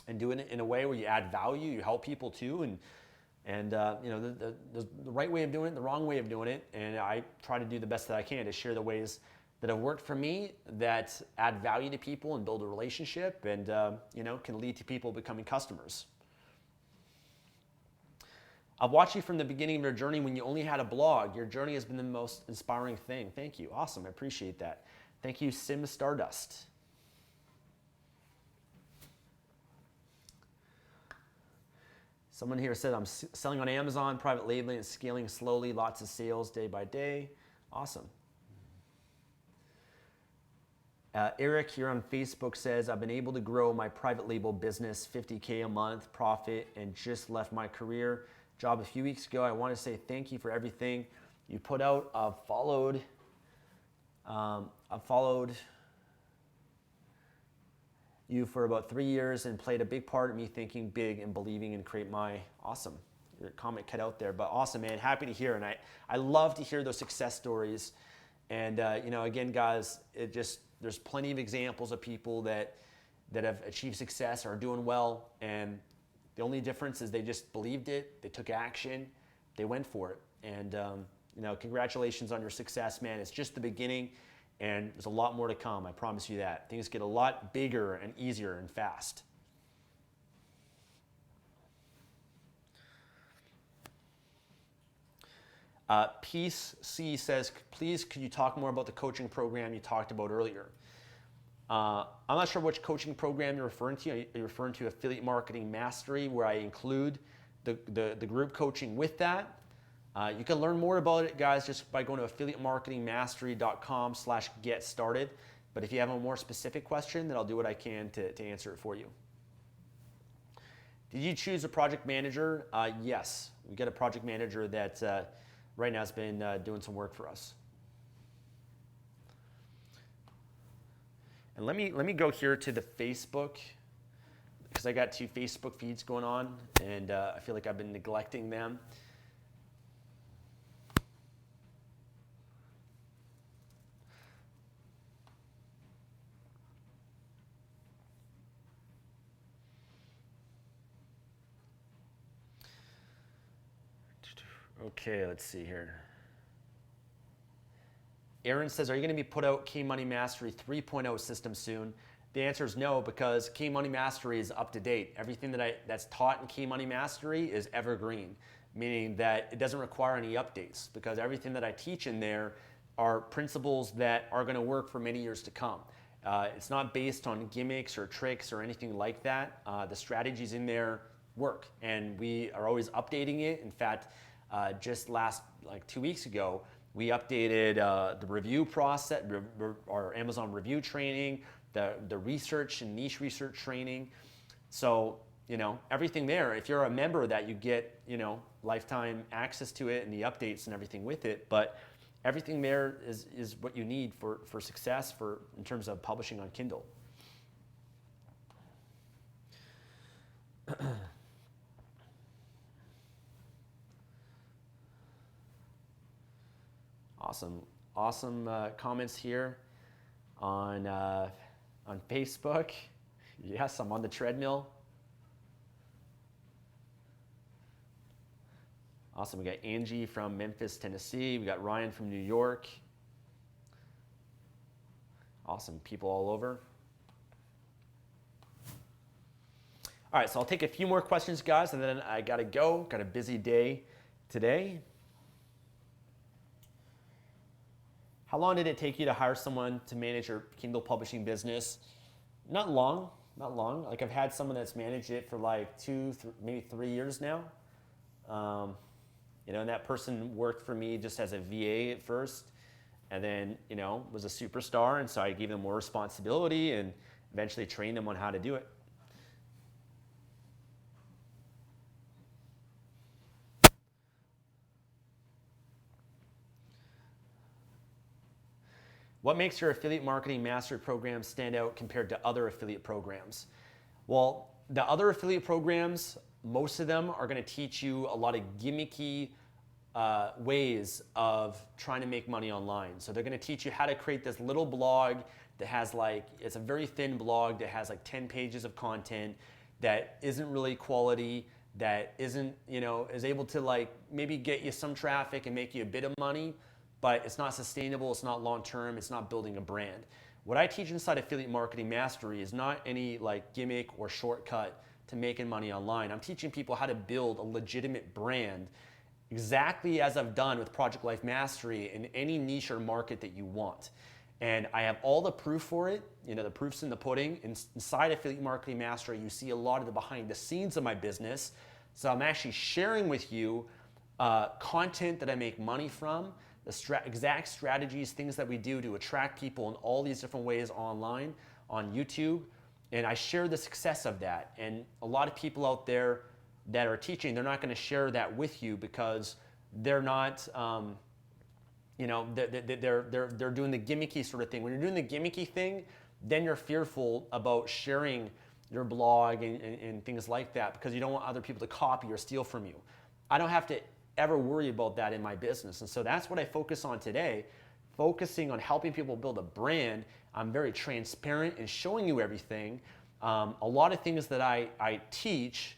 And do it in a way where you add value, you help people too, and the right way of doing it, the wrong way of doing it, and I try to do the best that I can to share the ways that have worked for me that add value to people and build a relationship, and can lead to people becoming customers. I've watched you from the beginning of your journey when you only had a blog. Your journey has been the most inspiring thing. Thank you. Awesome. I appreciate that. Thank you, Sim Stardust. Someone here said, I'm selling on Amazon, private labeling and scaling slowly, lots of sales day by day. Awesome. Eric here on Facebook says, I've been able to grow my private label business, 50K a month profit, and just left my career job a few weeks ago. I want to say thank you for everything you put out. I've followed you for about 3 years and played a big part of me thinking big and believing and create my awesome. Your comment cut out there, but awesome, man. Happy to hear, and I love to hear those success stories. And again, guys, there's plenty of examples of people that have achieved success, are doing well, and the only difference is they just believed it, they took action, they went for it. And congratulations on your success, man. It's just the beginning. And there's a lot more to come, I promise you that. Things get a lot bigger and easier and fast. Peace C says, please could you talk more about the coaching program you talked about earlier? I'm not sure which coaching program you're referring to. Are you referring to Affiliate Marketing Mastery, where I include the group coaching with that? You can learn more about it, guys, just by going to affiliatemarketingmastery.com/get started. But if you have a more specific question, then I'll do what I can to answer it for you. Did you choose a project manager? Yes. We got a project manager that right now has been doing some work for us. And let me go here to the Facebook, because I got 2 Facebook feeds going on, and I feel like I've been neglecting them. Okay, let's see here. Aaron says, are you going to be put out Key Money Mastery 3.0 system soon? The answer is no, because Key Money Mastery is up to date. Everything that's taught in Key Money Mastery is evergreen, meaning that it doesn't require any updates, because everything that I teach in there are principles that are going to work for many years to come. It's not based on gimmicks or tricks or anything like that. The strategies in there work, and we are always updating it. In fact, just last 2 weeks ago, we updated the review process, our Amazon review training, the research and niche research training. So, everything there, if you're a member of that, you get, lifetime access to it and the updates and everything with it. But everything there is what you need for success in terms of publishing on Kindle. Awesome comments here on Facebook. Yes, I'm on the treadmill. Awesome. We got Angie from Memphis, Tennessee. We got Ryan from New York. Awesome. People all over. All right, so I'll take a few more questions, guys, and then I got to go. Got a busy day today. How long did it take you to hire someone to manage your Kindle publishing business? Not long. Like, I've had someone that's managed it for like 2, maybe 3 years now. And that person worked for me just as a VA at first, and then, was a superstar. And so I gave them more responsibility and eventually trained them on how to do it. What makes your affiliate marketing mastery program stand out compared to other affiliate programs? Well, the other affiliate programs, most of them are going to teach you a lot of gimmicky ways of trying to make money online. So they're going to teach you how to create this little blog that has it's a very thin blog that has 10 pages of content that isn't really quality, that isn't, is able to maybe get you some traffic and make you a bit of money, but it's not sustainable, it's not long-term, it's not building a brand. What I teach inside Affiliate Marketing Mastery is not any gimmick or shortcut to making money online. I'm teaching people how to build a legitimate brand exactly as I've done with Project Life Mastery in any niche or market that you want. And I have all the proof for it. The proof's in the pudding. Inside Affiliate Marketing Mastery, you see a lot of the behind the scenes of my business. So I'm actually sharing with you content that I make money from, the exact strategies, things that we do to attract people in all these different ways online, on YouTube. And I share the success of that. And a lot of people out there that are teaching, they're not going to share that with you because they're not, they're doing the gimmicky sort of thing. When you're doing the gimmicky thing, then you're fearful about sharing your blog and things like that because you don't want other people to copy or steal from you. I don't have to ever worry about that in my business. And so that's what I focus on today, focusing on helping people build a brand. I'm very transparent in showing you everything. A lot of things that I teach,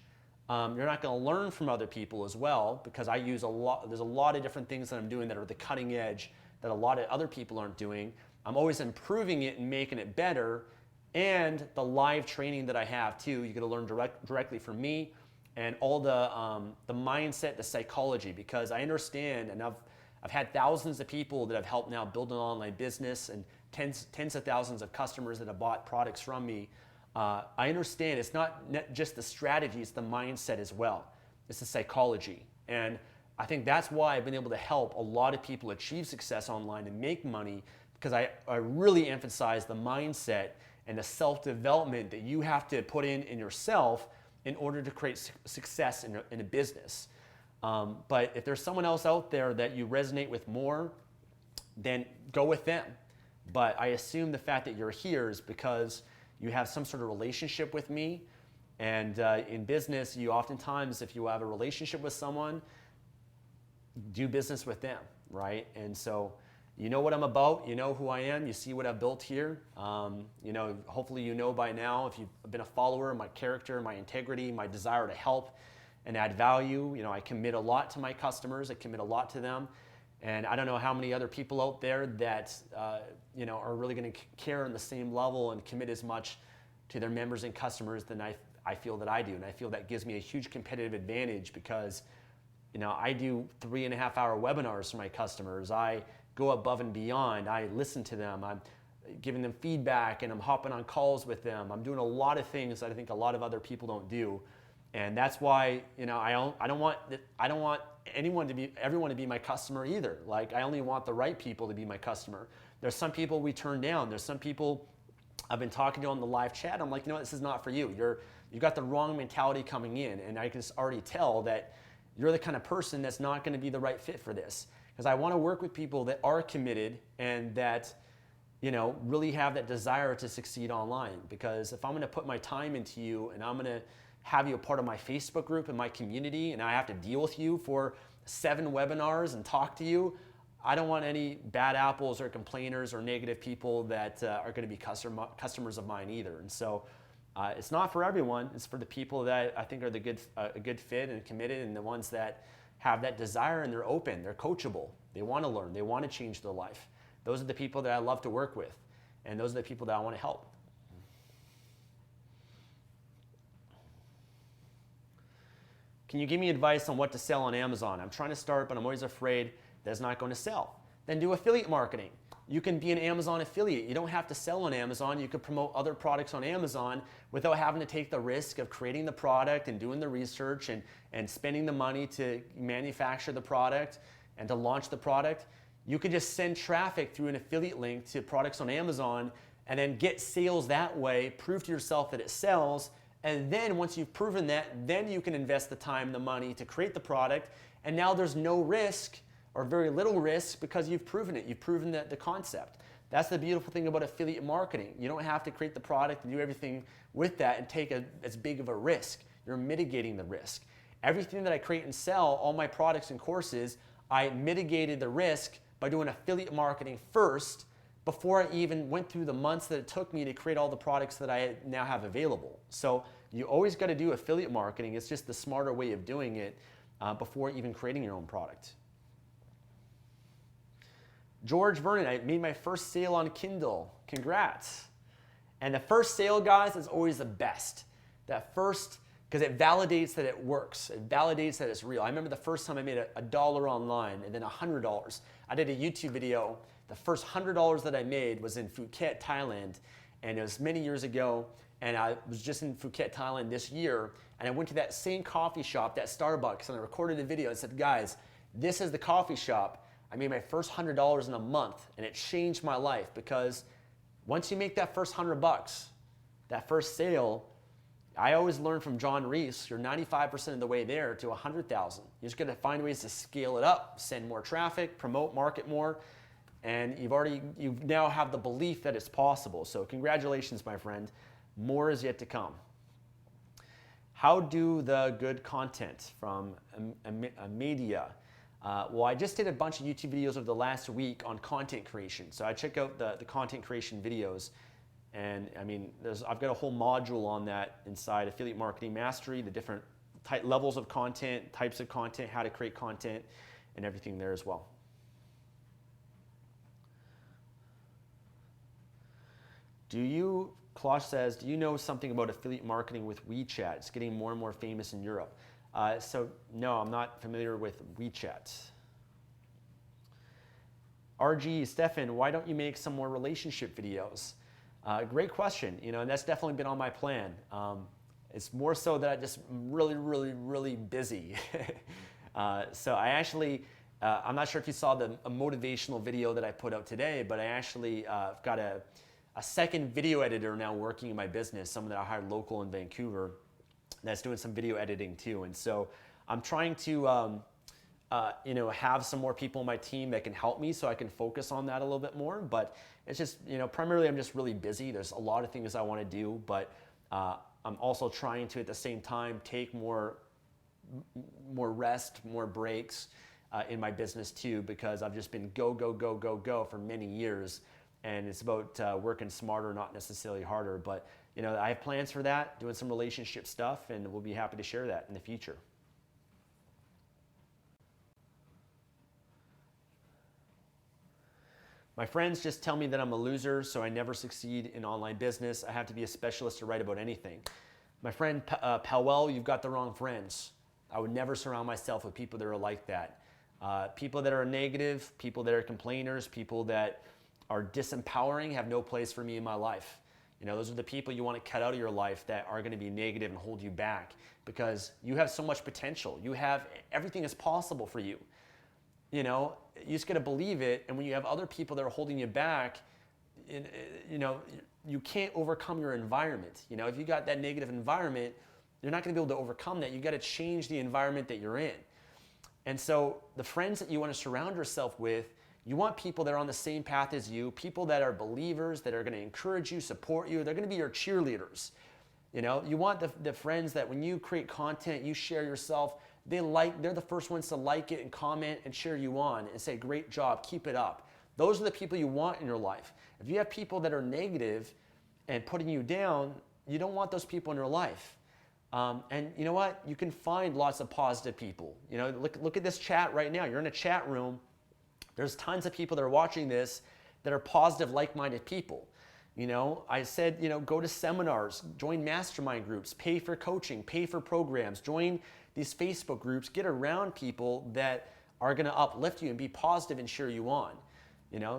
you're not going to learn from other people as well because I use there's a lot of different things that I'm doing that are the cutting edge that a lot of other people aren't doing. I'm always improving it and making it better. And the live training that I have too, you get to learn directly from me and all the mindset, the psychology, because I understand, and I've had thousands of people that I've helped now build an online business and tens of thousands of customers that have bought products from me. I understand it's not just the strategy, it's the mindset as well. It's the psychology. And I think that's why I've been able to help a lot of people achieve success online and make money because I really emphasize the mindset and the self-development that you have to put in yourself in order to create success in a business. But if there's someone else out there that you resonate with more, then go with them. But I assume the fact that you're here is because you have some sort of relationship with me. And in business, you oftentimes, if you have a relationship with someone, do business with them, right? And so you know what I'm about, you know who I am, you see what I've built here. Hopefully you know by now, if you've been a follower, my character, my integrity, my desire to help and add value. I commit a lot to my customers, I commit a lot to them. And I don't know how many other people out there that are really going to care on the same level and commit as much to their members and customers than I feel that I do. And I feel that gives me a huge competitive advantage because I do 3.5-hour webinars for my customers. I go above and beyond. I listen to them. I'm giving them feedback and I'm hopping on calls with them. I'm doing a lot of things that I think a lot of other people don't do. And that's why, I don't want everyone to be my customer either. I only want the right people to be my customer. There's some people we turn down. There's some people I've been talking to on the live chat. I'm like, this is not for you. You've got the wrong mentality coming in. And I can already tell that you're the kind of person that's not going to be the right fit for this. Because I want to work with people that are committed and that, really have that desire to succeed online. Because if I'm going to put my time into you and I'm going to have you a part of my Facebook group and my community and I have to deal with you for 7 webinars and talk to you, I don't want any bad apples or complainers or negative people that are going to be customers of mine either. And so it's not for everyone. It's for the people that I think are a good fit and committed, and the ones that have that desire and they're open, they're coachable, they want to learn, they want to change their life. Those are the people that I love to work with, and those are the people that I want to help. Can you give me advice on what to sell on Amazon? I'm trying to start, but I'm always afraid that it's not going to sell. Then do affiliate marketing. You can be an Amazon affiliate. You don't have to sell on Amazon. You could promote other products on Amazon without having to take the risk of creating the product and doing the research and spending the money to manufacture the product and to launch the product. You could just send traffic through an affiliate link to products on Amazon and then get sales that way, prove to yourself that it sells, and then once you've proven that, then you can invest the time, the money to create the product, and now there's no risk or very little risk because you've proven it. You've proven the concept. That's the beautiful thing about affiliate marketing. You don't have to create the product and do everything with that and take as big of a risk. You're mitigating the risk. Everything that I create and sell, all my products and courses, I mitigated the risk by doing affiliate marketing first before I even went through the months that it took me to create all the products that I now have available. So you always got to do affiliate marketing. It's just the smarter way of doing it before even creating your own product. George Vernon, I made my first sale on Kindle. Congrats. And the first sale, guys, is always the best. That first, because it validates that it works. It validates that it's real. I remember the first time I made $1 online and then $100. I did a YouTube video. The first $100 that I made was in Phuket, Thailand. And it was many years ago. And I was just in Phuket, Thailand this year. And I went to that same coffee shop, that Starbucks, and I recorded a video and said, guys, this is the coffee shop. I made my first $100 in a month, and it changed my life because once you make that first $100, that first sale, I always learn from John Reese, you're 95% of the way there to 100,000. You're just going to find ways to scale it up, send more traffic, promote, market more, and you now have the belief that it's possible. So congratulations, my friend. More is yet to come. How do the good content from Media? Well, I just did a bunch of YouTube videos over the last week on content creation. So I check out the content creation videos. And I mean, I've got a whole module on that inside Affiliate Marketing Mastery, the different levels of content, types of content, how to create content, and everything there as well. Klosh says, do you know something about affiliate marketing with WeChat? It's getting more and more famous in Europe. So no, I'm not familiar with WeChat. RG, Stefan, why don't you make some more relationship videos? Great question. And that's definitely been on my plan. It's more so that I just really busy. So I actually, I'm not sure if you saw a motivational video that I put out today, but I actually got a second video editor now working in my business, someone that I hired local in Vancouver that's doing some video editing too. And so I'm trying to have some more people on my team that can help me so I can focus on that a little bit more. But it's just, primarily I'm just really busy. There's a lot of things I want to do, but I'm also trying to at the same time take more rest, more breaks in my business too, because I've just been go for many years. And it's about working smarter, not necessarily harder. But I have plans for that, doing some relationship stuff, and we'll be happy to share that in the future. My friends just tell me that I'm a loser, so I never succeed in online business. I have to be a specialist to write about anything. My friend Powell, you've got the wrong friends. I would never surround myself with people that are like that. People that are negative, people that are complainers, people that are disempowering have no place for me in my life. Those are the people you want to cut out of your life that are going to be negative and hold you back, because you have so much potential. Everything is possible for you. You just got to believe it. And when you have other people that are holding you back, you can't overcome your environment. If you got that negative environment, you're not going to be able to overcome that. You got to change the environment that you're in. And so the friends that you want to surround yourself with, you want people that are on the same path as you, people that are believers, that are going to encourage you, support you. They're going to be your cheerleaders. You want the friends that when you create content, you share yourself, they're the first ones to like it and comment and cheer you on and say, great job, keep it up. Those are the people you want in your life. If you have people that are negative and putting you down, you don't want those people in your life. And you know what? You can find lots of positive people. Look at this chat right now. You're in a chat room. There's tons of people that are watching this that are positive, like-minded people. I said, go to seminars, join mastermind groups, pay for coaching, pay for programs, join these Facebook groups, get around people that are going to uplift you and be positive and cheer you on.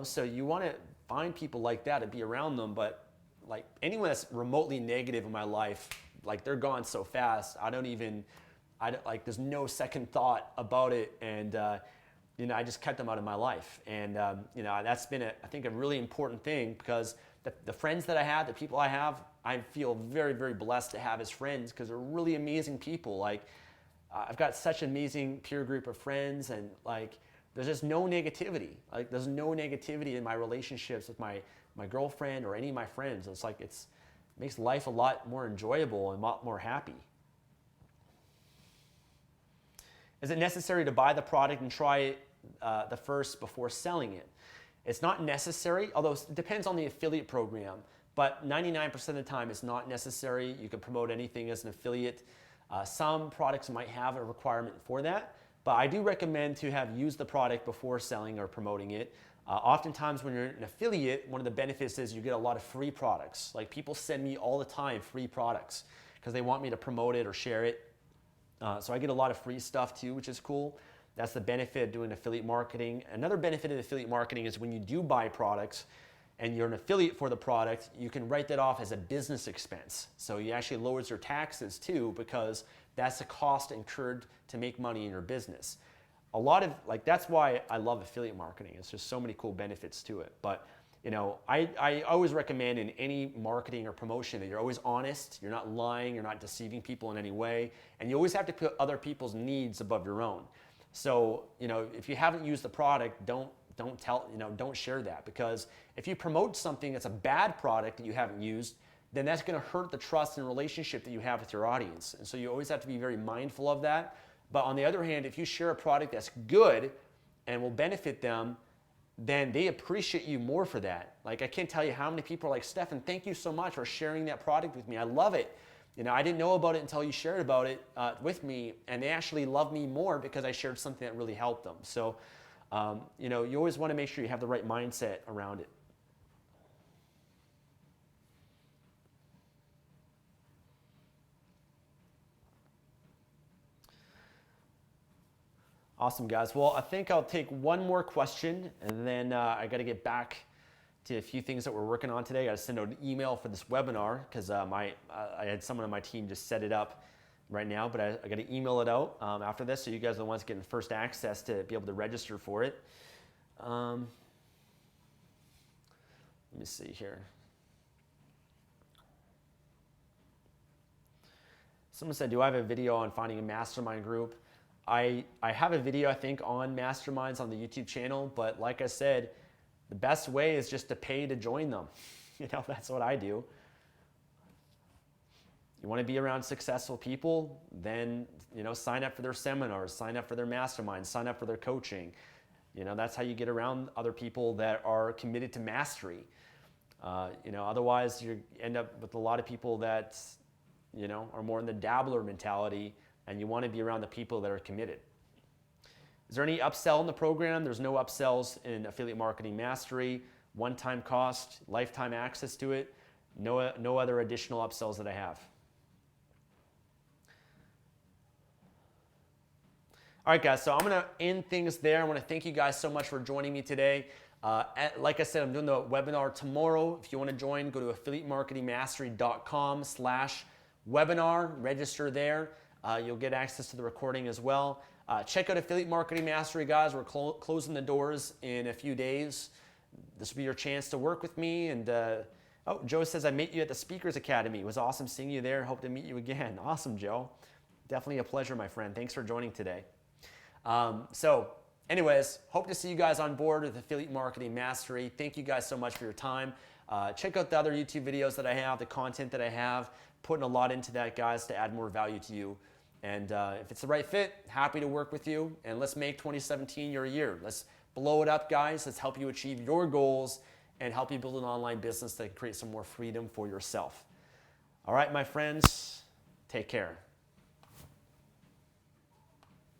So you want to find people like that and be around them. But like anyone that's remotely negative in my life, like they're gone so fast. There's no second thought about it. And, I just cut them out of my life. And, that's been, I think, a really important thing, because the friends that I have, the people I have, I feel very, very blessed to have as friends, because they're really amazing people. Like, I've got such an amazing peer group of friends, and like, there's just no negativity. Like there's no negativity in my relationships with my girlfriend or any of my friends. It's like it makes life a lot more enjoyable and a lot more happy. Is it necessary to buy the product and try it the first before selling it? It's not necessary, although it depends on the affiliate program, but 99% of the time it's not necessary. You can promote anything as an affiliate. Some products might have a requirement for that, but I do recommend to have used the product before selling or promoting it. Oftentimes when you're an affiliate, one of the benefits is you get a lot of free products. Like people send me all the time free products because they want me to promote it or share it. So I get a lot of free stuff too, which is cool. That's the benefit of doing affiliate marketing. Another benefit of affiliate marketing is when you do buy products and you're an affiliate for the product, you can write that off as a business expense. So you actually lowers your taxes too, because that's the cost incurred to make money in your business. That's why I love affiliate marketing. It's just so many cool benefits to it. But I always recommend in any marketing or promotion that you're always honest, you're not lying, you're not deceiving people in any way, and you always have to put other people's needs above your own. So, if you haven't used the product, don't share that, because if you promote something that's a bad product that you haven't used, then that's going to hurt the trust and relationship that you have with your audience. And so you always have to be very mindful of that. But on the other hand, if you share a product that's good and will benefit them, then they appreciate you more for that. Like, I can't tell you how many people are like, Stefan, thank you so much for sharing that product with me. I love it. I didn't know about it until you shared about it with me, and they actually love me more because I shared something that really helped them. So, you always want to make sure you have the right mindset around it. Awesome, guys. Well, I think I'll take one more question, and then I got to get back to a few things that we're working on today. I got to send out an email for this webinar because I had someone on my team just set it up right now, but I got to email it out after this, so you guys are the ones getting first access to be able to register for it. Let me see here. Someone said, do I have a video on finding a mastermind group? I have a video, I think, on masterminds on the YouTube channel, but like I said, the best way is just to pay to join them. That's what I do. You want to be around successful people, then, sign up for their seminars, sign up for their masterminds, sign up for their coaching. That's how you get around other people that are committed to mastery. Otherwise you end up with a lot of people that, are more in the dabbler mentality, and you want to be around the people that are committed. Is there any upsell in the program? There's no upsells in Affiliate Marketing Mastery. One-time cost, lifetime access to it. No other additional upsells that I have. All right, guys, so I'm going to end things there. I want to thank you guys so much for joining me today. Like I said, I'm doing the webinar tomorrow. If you want to join, go to affiliatemarketingmastery.com/webinar. Register there. You'll get access to the recording as well. Check out Affiliate Marketing Mastery, guys. We're closing the doors in a few days. This will be your chance to work with me. And Joe says, I met you at the Speakers Academy. It was awesome seeing you there. Hope to meet you again. Awesome, Joe. Definitely a pleasure, my friend. Thanks for joining today. Anyways, hope to see you guys on board with Affiliate Marketing Mastery. Thank you guys so much for your time. Check out the other YouTube videos that I have, the content that I have. Putting a lot into that, guys, to add more value to you. And if it's the right fit, happy to work with you. And let's make 2017 your year. Let's blow it up, guys. Let's help you achieve your goals and help you build an online business that can create some more freedom for yourself. All right, my friends, take care.